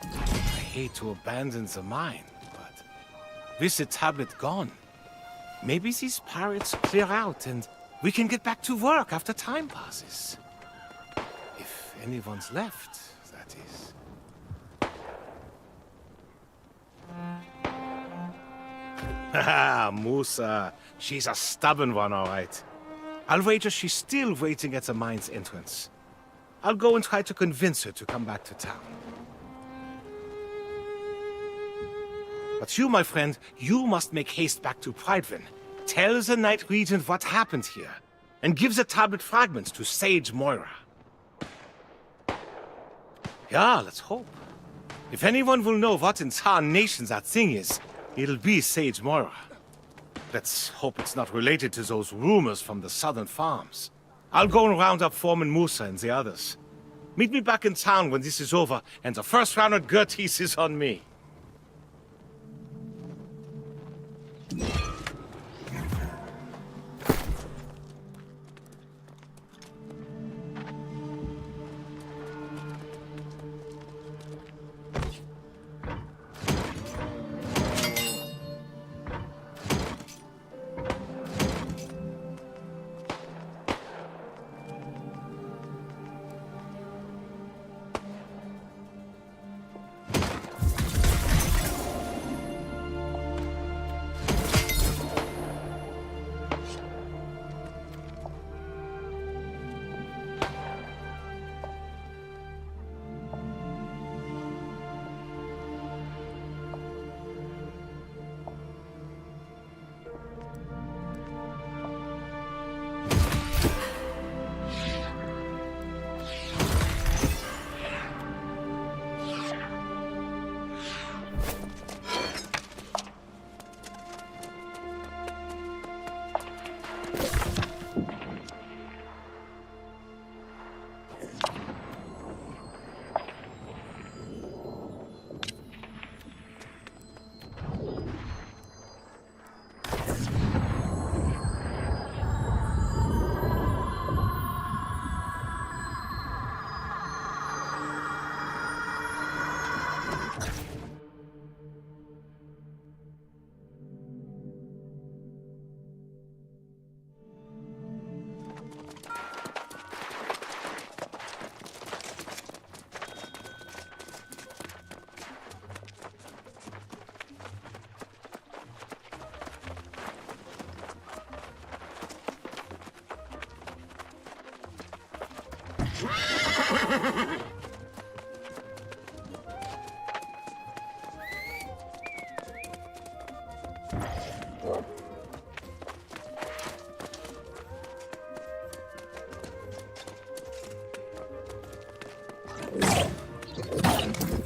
I hate to abandon the mine, but with the tablet gone, maybe these pirates clear out and we can get back to work after time passes. If anyone's left, that is. Haha, Musa. She's a stubborn one, all right. I'll wager she's still waiting at the mine's entrance. I'll go and try to convince her to come back to town. But you, my friend, you must make haste back to Pridevin. Tell the Night Regent what happened here, and give the tablet fragments to Sage Moira. Yeah, let's hope. If anyone will know what in tarnation that thing is, it'll be Sage Moira. Let's hope it's not related to those rumors from the southern farms. I'll go and round up Foreman Musa and the others. Meet me back in town when this is over, and the first round of Gerties is on me.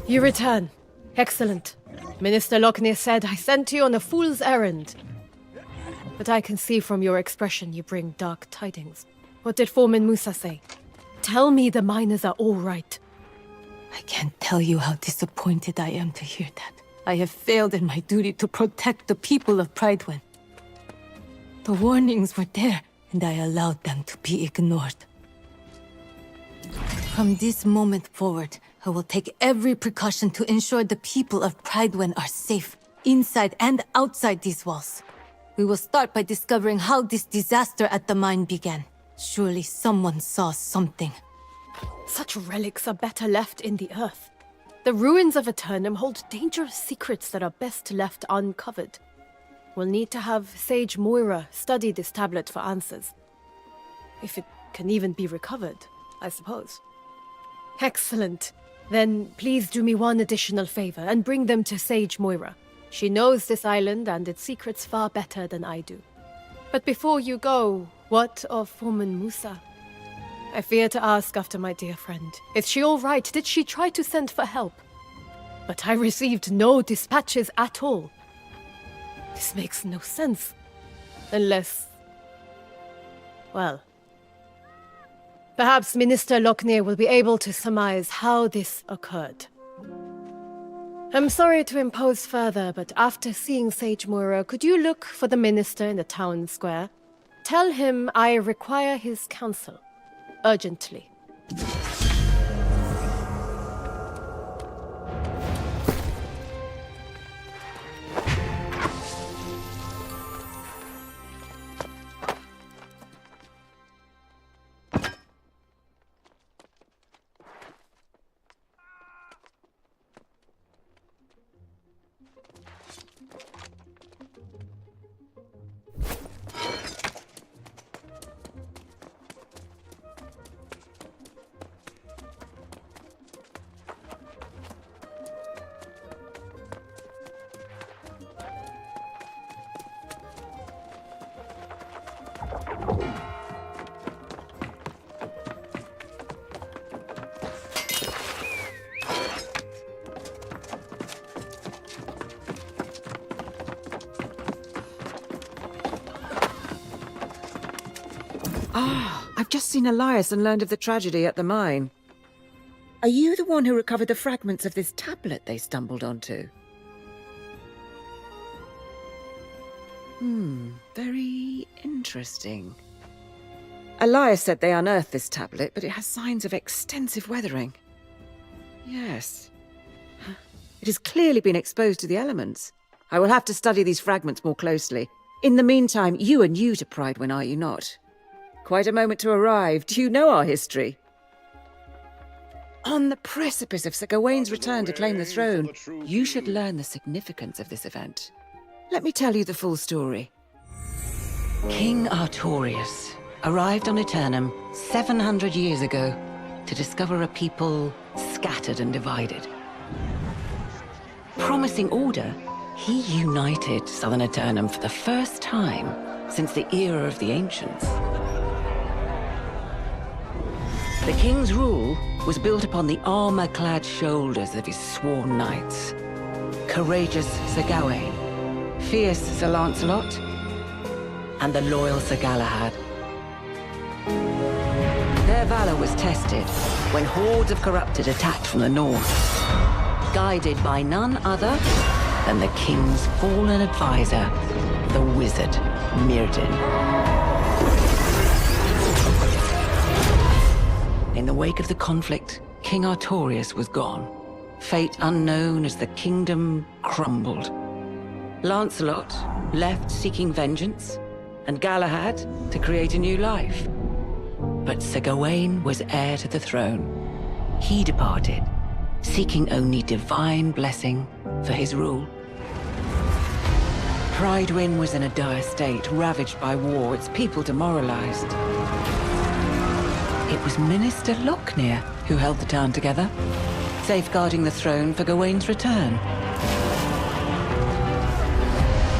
You return. Excellent. Minister Lockney said I sent you on a fool's errand. But I can see from your expression you bring dark tidings. What did Foreman Musa say? Tell me the miners are all right. I can't tell you how disappointed I am to hear that. I have failed in my duty to protect the people of Pridewin. The warnings were there, and I allowed them to be ignored. From this moment forward, I will take every precaution to ensure the people of Pridewin are safe, inside and outside these walls. We will start by discovering how this disaster at the mine began. Surely someone saw something. Such relics are better left in the earth. The ruins of Aeternum hold dangerous secrets that are best left uncovered. We'll need to have Sage Moira study this tablet for answers. If it can even be recovered, I suppose. Excellent. Then please do me one additional favor and bring them to Sage Moira. She knows this island and its secrets far better than I do. But before you go, what of Foreman Musa? I fear to ask after my dear friend. Is she all right? Did she try to send for help? But I received no dispatches at all. This makes no sense. Unless... well... perhaps Minister Lockney will be able to surmise how this occurred. I'm sorry to impose further, but after seeing Sage Mura, could you look for the minister in the town square? Tell him I require his counsel. Urgently. I've just seen Elias and learned of the tragedy at the mine. Are you the one who recovered the fragments of this tablet they stumbled onto? Very interesting. Elias said they unearthed this tablet, but it has signs of extensive weathering. Yes. It has clearly been exposed to the elements. I will have to study these fragments more closely. In the meantime, you are new to Pridewin, are you not? Quite a moment to arrive. Do you know our history? On the precipice of Sir Gawain's return to claim the throne, you should learn the significance of this event. Let me tell you the full story. King Artorius arrived on Aeternum 700 years ago to discover a people scattered and divided. Promising order, he united southern Aeternum for the first time since the era of the Ancients. The king's rule was built upon the armor-clad shoulders of his sworn knights. Courageous Sir Gawain, fierce Sir Lancelot, and the loyal Sir Galahad. Their valor was tested when hordes of corrupted attacked from the north, guided by none other than the king's fallen advisor, the wizard Myrddin. In the wake of the conflict, King Artorius was gone. Fate unknown as the kingdom crumbled. Lancelot left seeking vengeance, and Galahad to create a new life. But Sir Gawain was heir to the throne. He departed, seeking only divine blessing for his rule. Pridewin was in a dire state, ravaged by war, its people demoralized. It was Minister Lochner who held the town together, safeguarding the throne for Gawain's return.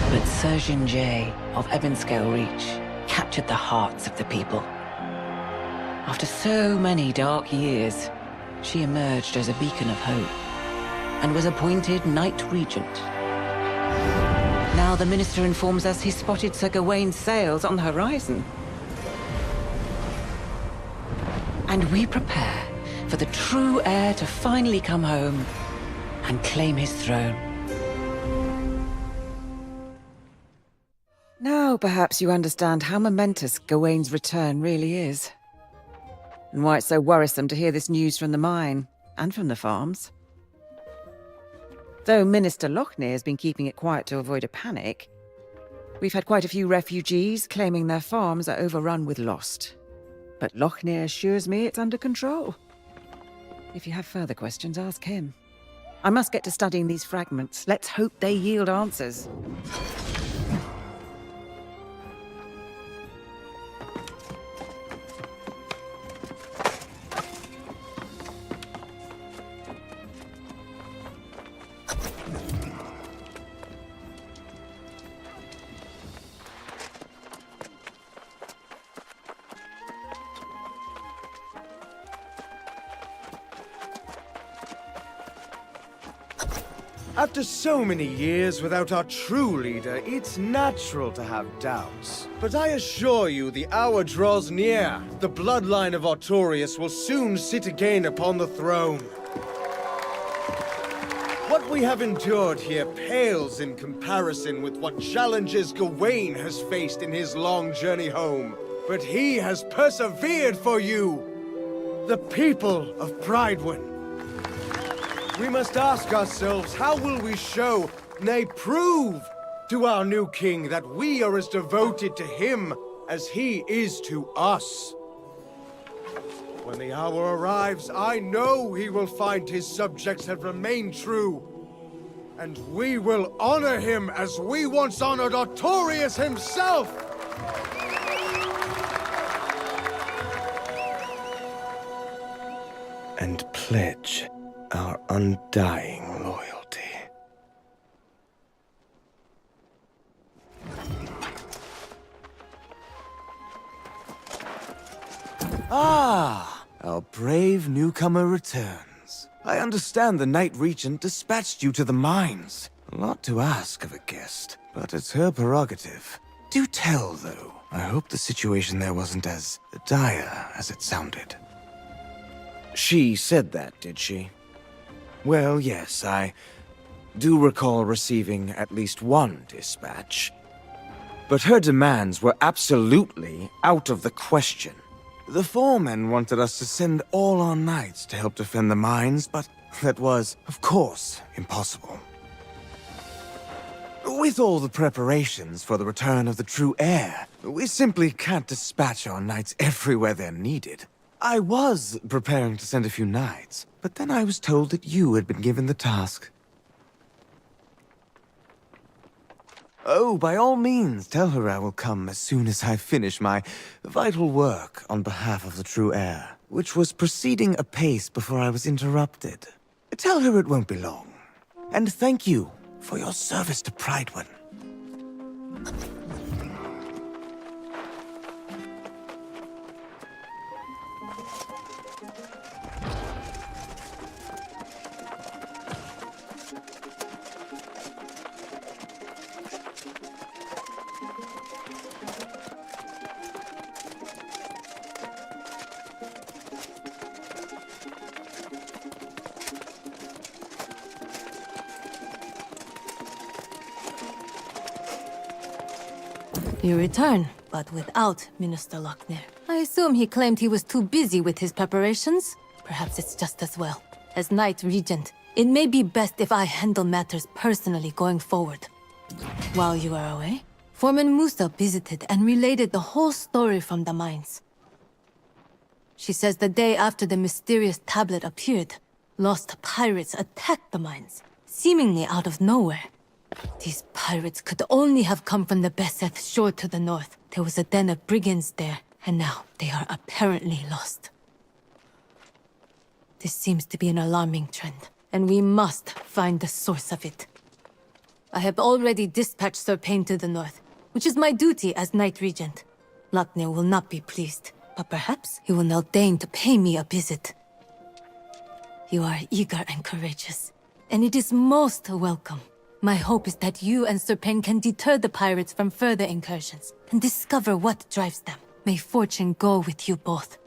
But Surgeon Jay of Ebonscale Reach captured the hearts of the people. After so many dark years, she emerged as a beacon of hope and was appointed Knight Regent. Now the minister informs us he spotted Sir Gawain's sails on the horizon. And we prepare for the true heir to finally come home and claim his throne. Now perhaps you understand how momentous Gawain's return really is. And why it's so worrisome to hear this news from the mine, and from the farms. Though Minister Lochner has been keeping it quiet to avoid a panic, we've had quite a few refugees claiming their farms are overrun with lost. But Lochner assures me it's under control. If you have further questions, ask him. I must get to studying these fragments. Let's hope they yield answers. After so many years without our true leader, it's natural to have doubts. But I assure you, the hour draws near. The bloodline of Artorius will soon sit again upon the throne. What were we have endured here pales in comparison with what challenges Gawain has faced in his long journey home. But he has persevered for you, the people of Pridewind. We must ask ourselves, how will we show, nay prove, to our new king that we are as devoted to him as he is to us? When the hour arrives, I know he will find his subjects have remained true. And we will honor him as we once honored Artorius himself! And pledge our undying loyalty. Ah, our brave newcomer returns. I understand the Knight Regent dispatched you to the mines. A lot to ask of a guest, but it's her prerogative. Do tell, though. I hope the situation there wasn't as dire as it sounded. She said that, did she? Well, yes, I do recall receiving at least one dispatch. But her demands were absolutely out of the question. The foremen wanted us to send all our knights to help defend the mines, but that was, of course, impossible. With all the preparations for the return of the true heir, we simply can't dispatch our knights everywhere they're needed. I was preparing to send a few knights, but then I was told that you had been given the task. Oh, by all means, tell her I will come as soon as I finish my vital work on behalf of the true heir, which was proceeding apace before I was interrupted. Tell her it won't be long. And thank you for your service to Pridewind. You return, but without Minister Lochner. I assume he claimed he was too busy with his preparations. Perhaps it's just as well. As Knight Regent, it may be best if I handle matters personally going forward. While you are away, Foreman Musa visited and related the whole story from the mines. She says the day after the mysterious tablet appeared, lost pirates attacked the mines, seemingly out of nowhere. These pirates could only have come from the Beseth shore to the north. There was a den of brigands there, and now they are apparently lost. This seems to be an alarming trend, and we must find the source of it. I have already dispatched Sir Payne to the north, which is my duty as Knight Regent. Lochner will not be pleased, but perhaps he will now deign to pay me a visit. You are eager and courageous, and it is most welcome. My hope is that you and Sir Payne can deter the pirates from further incursions and discover what drives them. May fortune go with you both.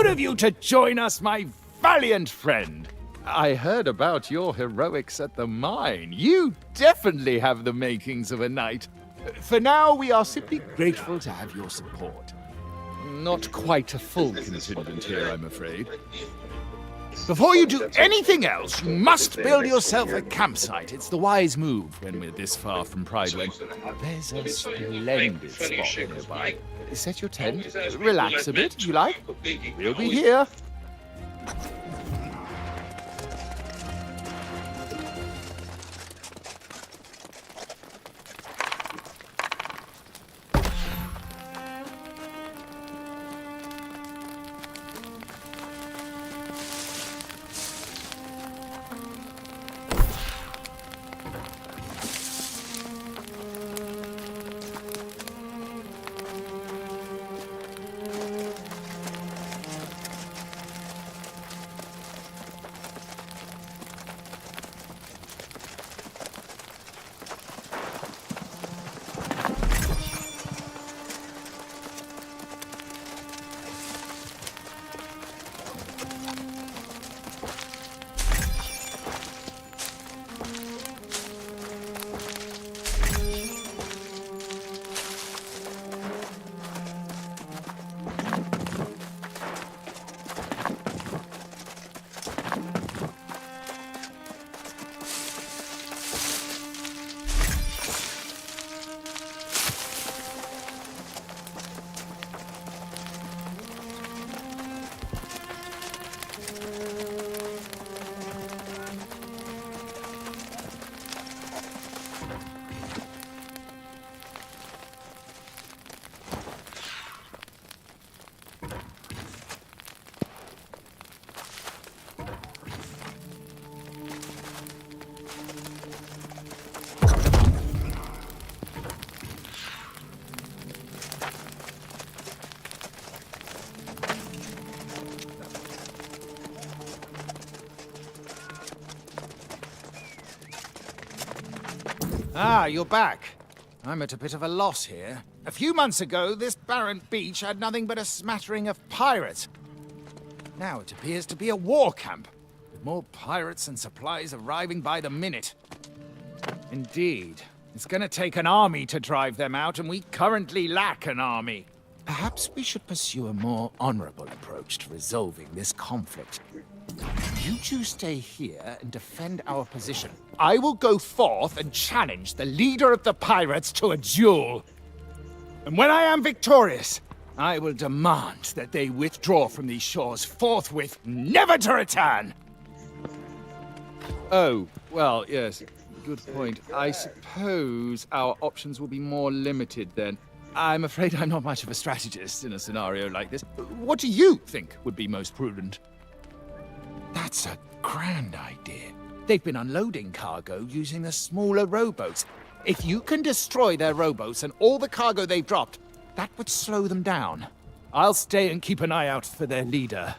Good of you to join us, my valiant friend. I heard about your heroics at the mine. You definitely have the makings of a knight. For now, we are simply grateful to have your support. Not quite a full contingent here, I'm afraid. Before you do anything else, you must build yourself a campsite. It's the wise move when we're this far from Prideway. There's a splendid spot nearby. Set your tent, relax a bit if you like. We'll be here. Ah, you're back. I'm at a bit of a loss here. A few months ago, this barren beach had nothing but a smattering of pirates. Now it appears to be a war camp, with more pirates and supplies arriving by the minute. Indeed. It's gonna take an army to drive them out, and we currently lack an army. Perhaps we should pursue a more honorable approach to resolving this conflict. You two stay here and defend our position. I will go forth and challenge the leader of the pirates to a duel. And when I am victorious, I will demand that they withdraw from these shores forthwith, never to return! Oh, well, yes. Good point. I suppose our options will be more limited then. I'm afraid I'm not much of a strategist in a scenario like this. What do you think would be most prudent? That's a grand idea. They've been unloading cargo using the smaller rowboats. If you can destroy their rowboats and all the cargo they've dropped, that would slow them down. I'll stay and keep an eye out for their leader.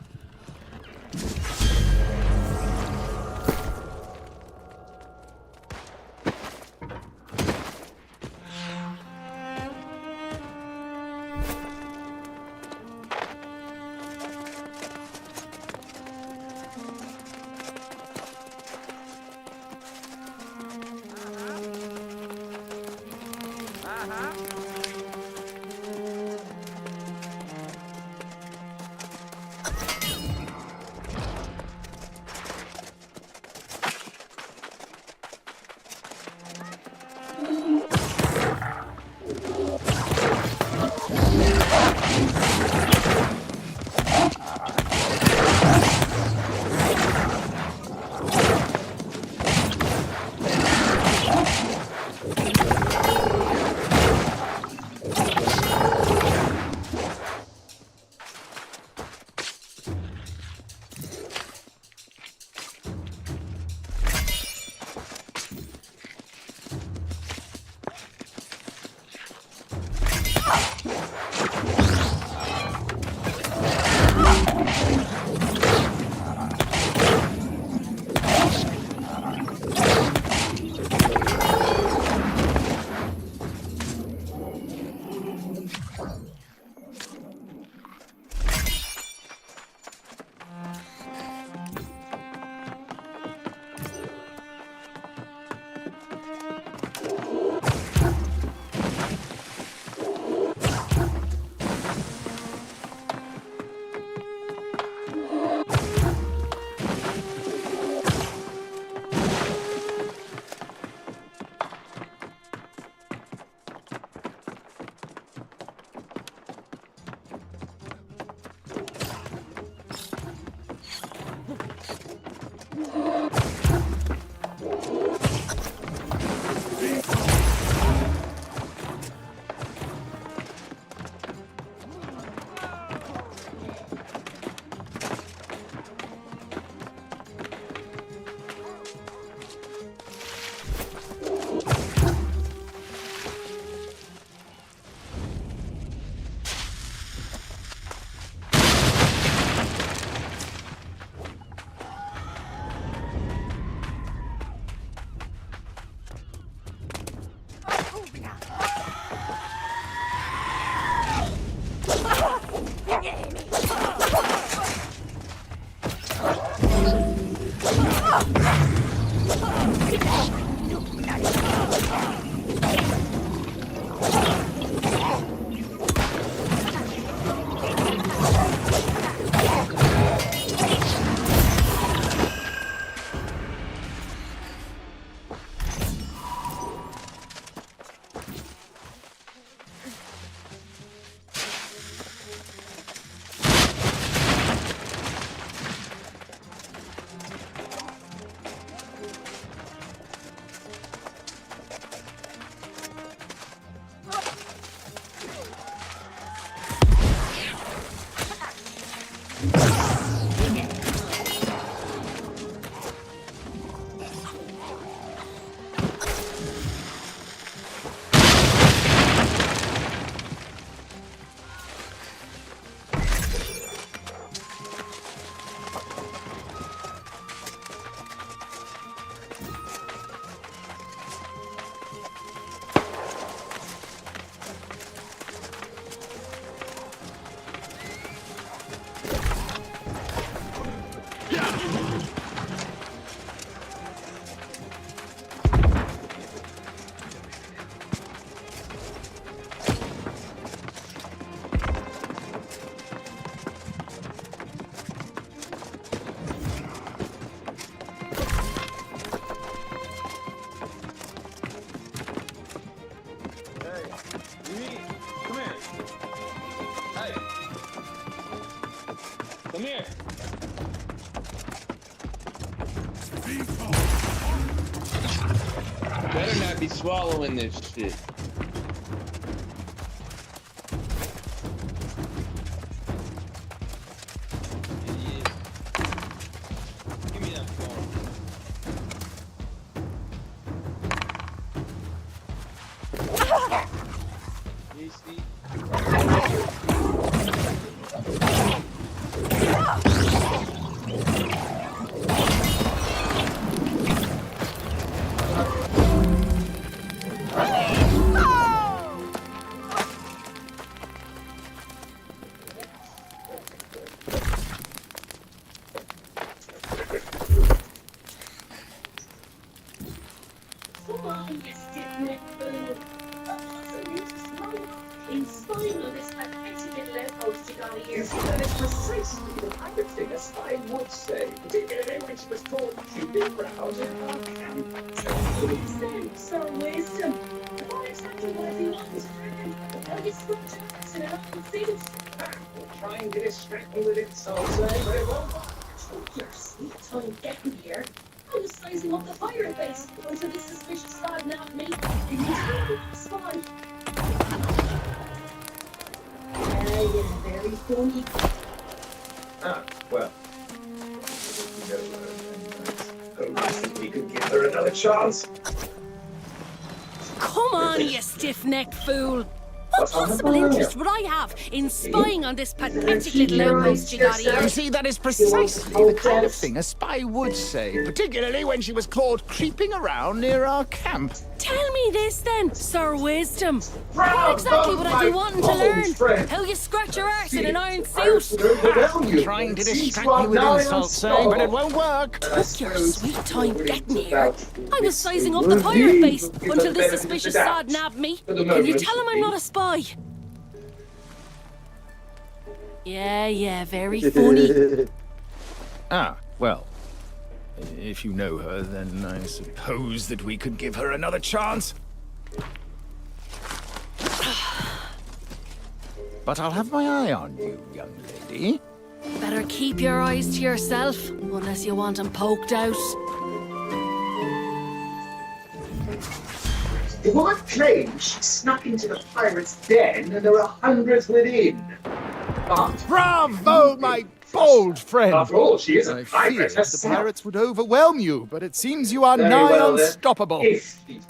Come here. Better not be swallowing this shit. Give me that phone. You see? In spying on this pathetic little outpost you got here. That is precisely the kind of thing a spy would say, particularly when she was told keeping proud in our camp. Please then, Sir Wisdom. What exactly was he wanting to happen? How you spoke to us in an open face? We're trying to distract me with insults, but it won't work. Oh, your sweet time getting here. I was sizing up the fire base until this suspicious lad nabbed me. Did you tell me, spy? You're very funny. Ah, well. I think we could give her another chance. Come on, you stiff-necked fool! What possible interest would I have in spying on this pathetic little outpost you got here? You see, that is precisely the kind of thing a spy would say, particularly when she was caught creeping around near our camp. Tell me this then, Sir Wisdom. What exactly would I be wanting to learn? How you scratch your arse in an iron suit? Trying to distract me with insults, but it won't work. Took your sweet time getting here. I was sizing up the pirate base until this suspicious sod nabbed me. Can you tell him I'm not a spy? Yeah, very funny. Ah, well. If you know her, then I suppose that we could give her another chance. But I'll have my eye on you, young lady. Better keep your eyes to yourself, unless you want 'em poked out. The woman claims she snuck into the pirate's den and there are hundreds within. But bravo, my bold friend! After all, she is a I pirate feared the herself. pirates would overwhelm you, but it seems you are Very nigh well, then. unstoppable.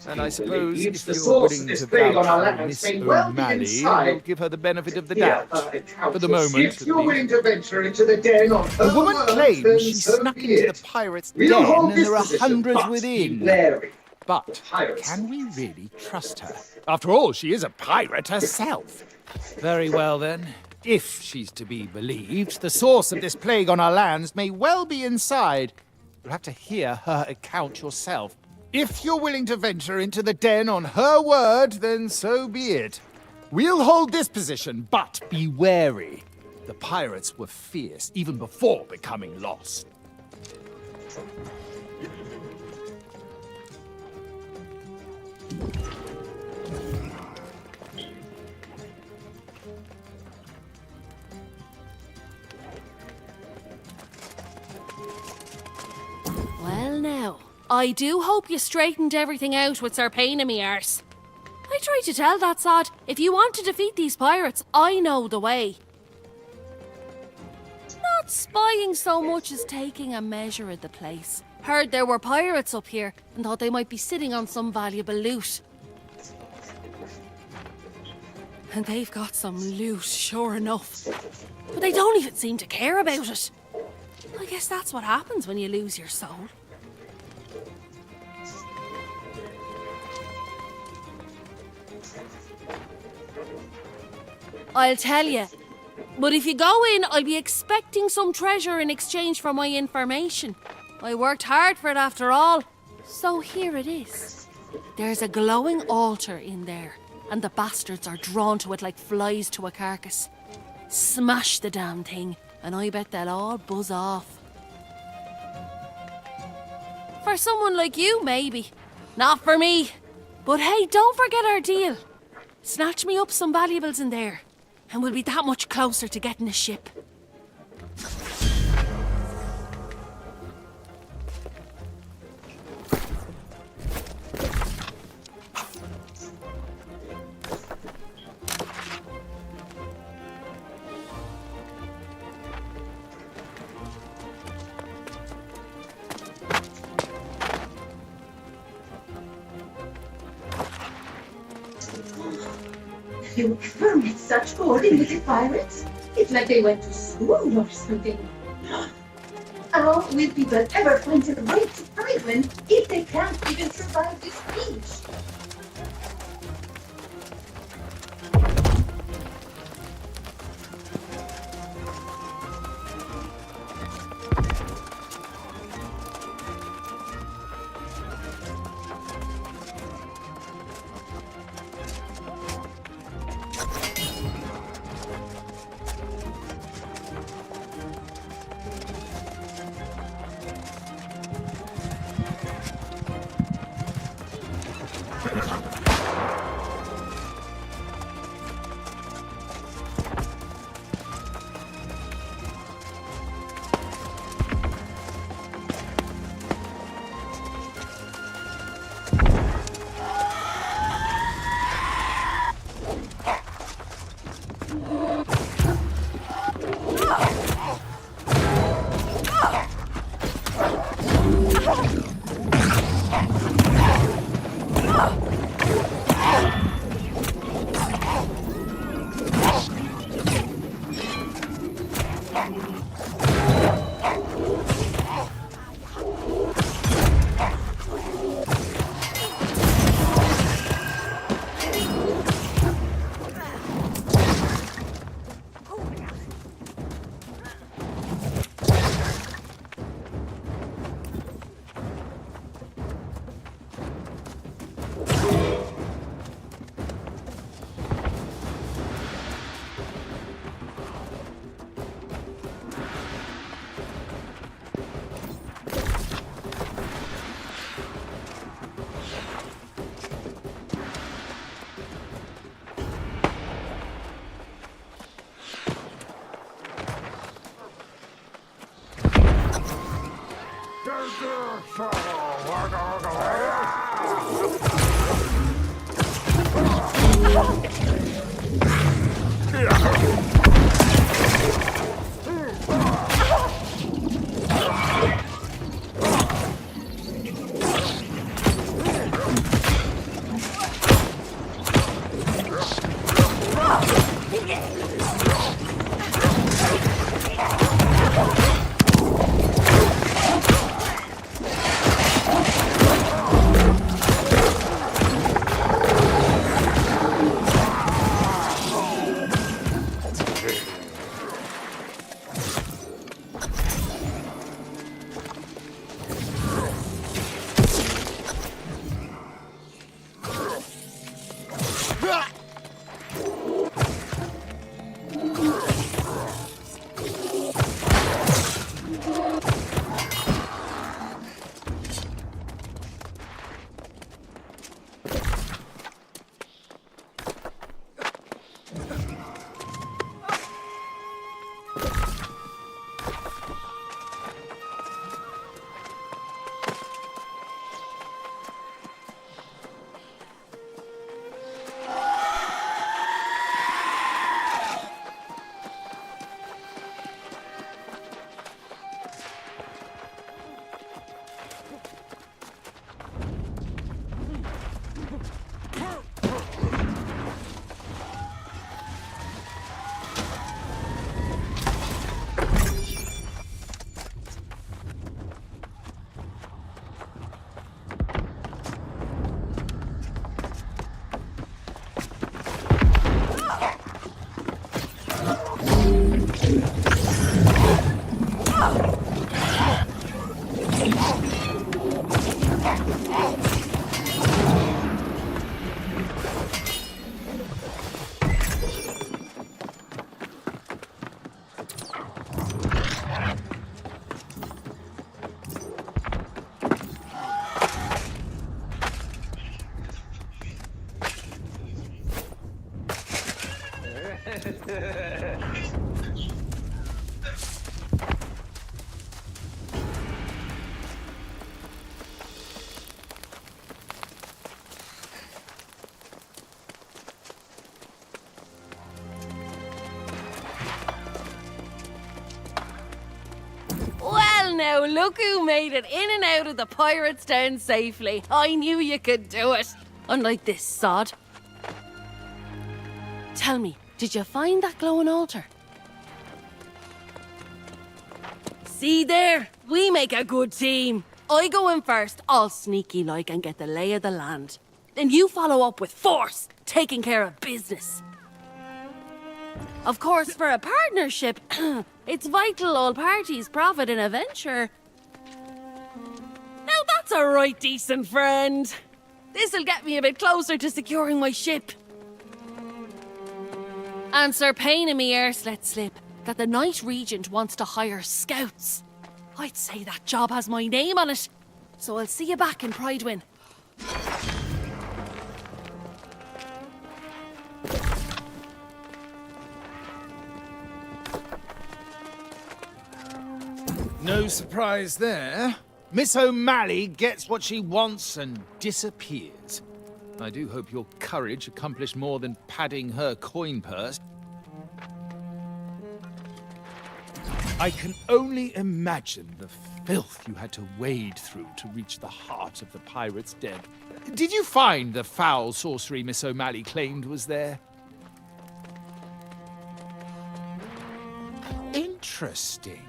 And I suppose if you're willing to vouch for Miss O'Malley, you'll give her the benefit of the doubt. For the moment, If you're willing to venture into the den on her the woman word, then claims she so snuck be into it. the pirate's We'll den hold and this there are position, hundreds but be within. wary. But can we really trust her? After all, she is a pirate herself. Very well, then. If she's to be believed, the source of this plague on our lands may well be inside. You'll have to hear her account yourself. If you're willing to venture into the den on her word, then so be it. We'll hold this position, but be wary. The pirates were fierce even before becoming lost. Well now, I do hope you straightened everything out with Sir Pain in me arse. I tried to tell that sod, if you want to defeat these pirates, I know the way. Not spying so much as taking a measure of the place. Heard there were pirates up here and thought they might be sitting on some valuable loot. And they've got some loot, sure enough. But they don't even seem to care about it. I guess that's what happens when you lose your soul. I'll tell you. But if you go in, I'll be expecting some treasure in exchange for my information. I worked hard for it after all. So here it is. There's a glowing altar in there, and the bastards are drawn to it like flies to a carcass. Smash the damn thing, and I bet they'll all buzz off. For someone like you, maybe. Not for me. But hey, don't forget our deal. Snatch me up some valuables in there, and we'll be that much closer to getting a ship. You ever met such coordinated pirates? It's like they went to school or something. How will people ever find their way to Prydwen if they can't even survive this beach? now, look who made it in and out of the pirates' den safely. I knew you could do it. Unlike this sod. Tell me, did you find that glowing altar? See there? We make a good team. I go in first, all sneaky like, and get the lay of the land. Then you follow up with force, taking care of business. Of course, for a partnership, it's vital all parties profit in a venture. Now that's a right decent friend. This'll get me a bit closer to securing my ship. And Sir Payne and me arse let slip that the Knight Regent wants to hire scouts. I'd say that job has my name on it. So I'll see you back in Pridewin. No surprise there. Miss O'Malley gets what she wants and disappears. I do hope your courage accomplished more than padding her coin purse. I can only imagine the filth you had to wade through to reach the heart of the pirate's den. Did you find the foul sorcery Miss O'Malley claimed was there? Interesting.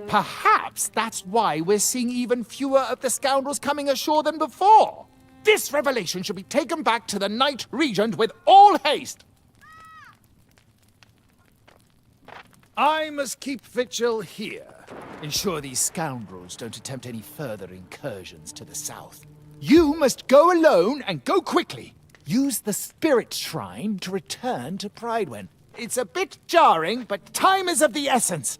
Perhaps that's why we're seeing even fewer of the scoundrels coming ashore than before. This revelation should be taken back to the Knight Regent with all haste. I must keep vigil here. Ensure these scoundrels don't attempt any further incursions to the south. You must go alone and go quickly. Use the spirit shrine to return to Pridewin. It's a bit jarring, but time is of the essence.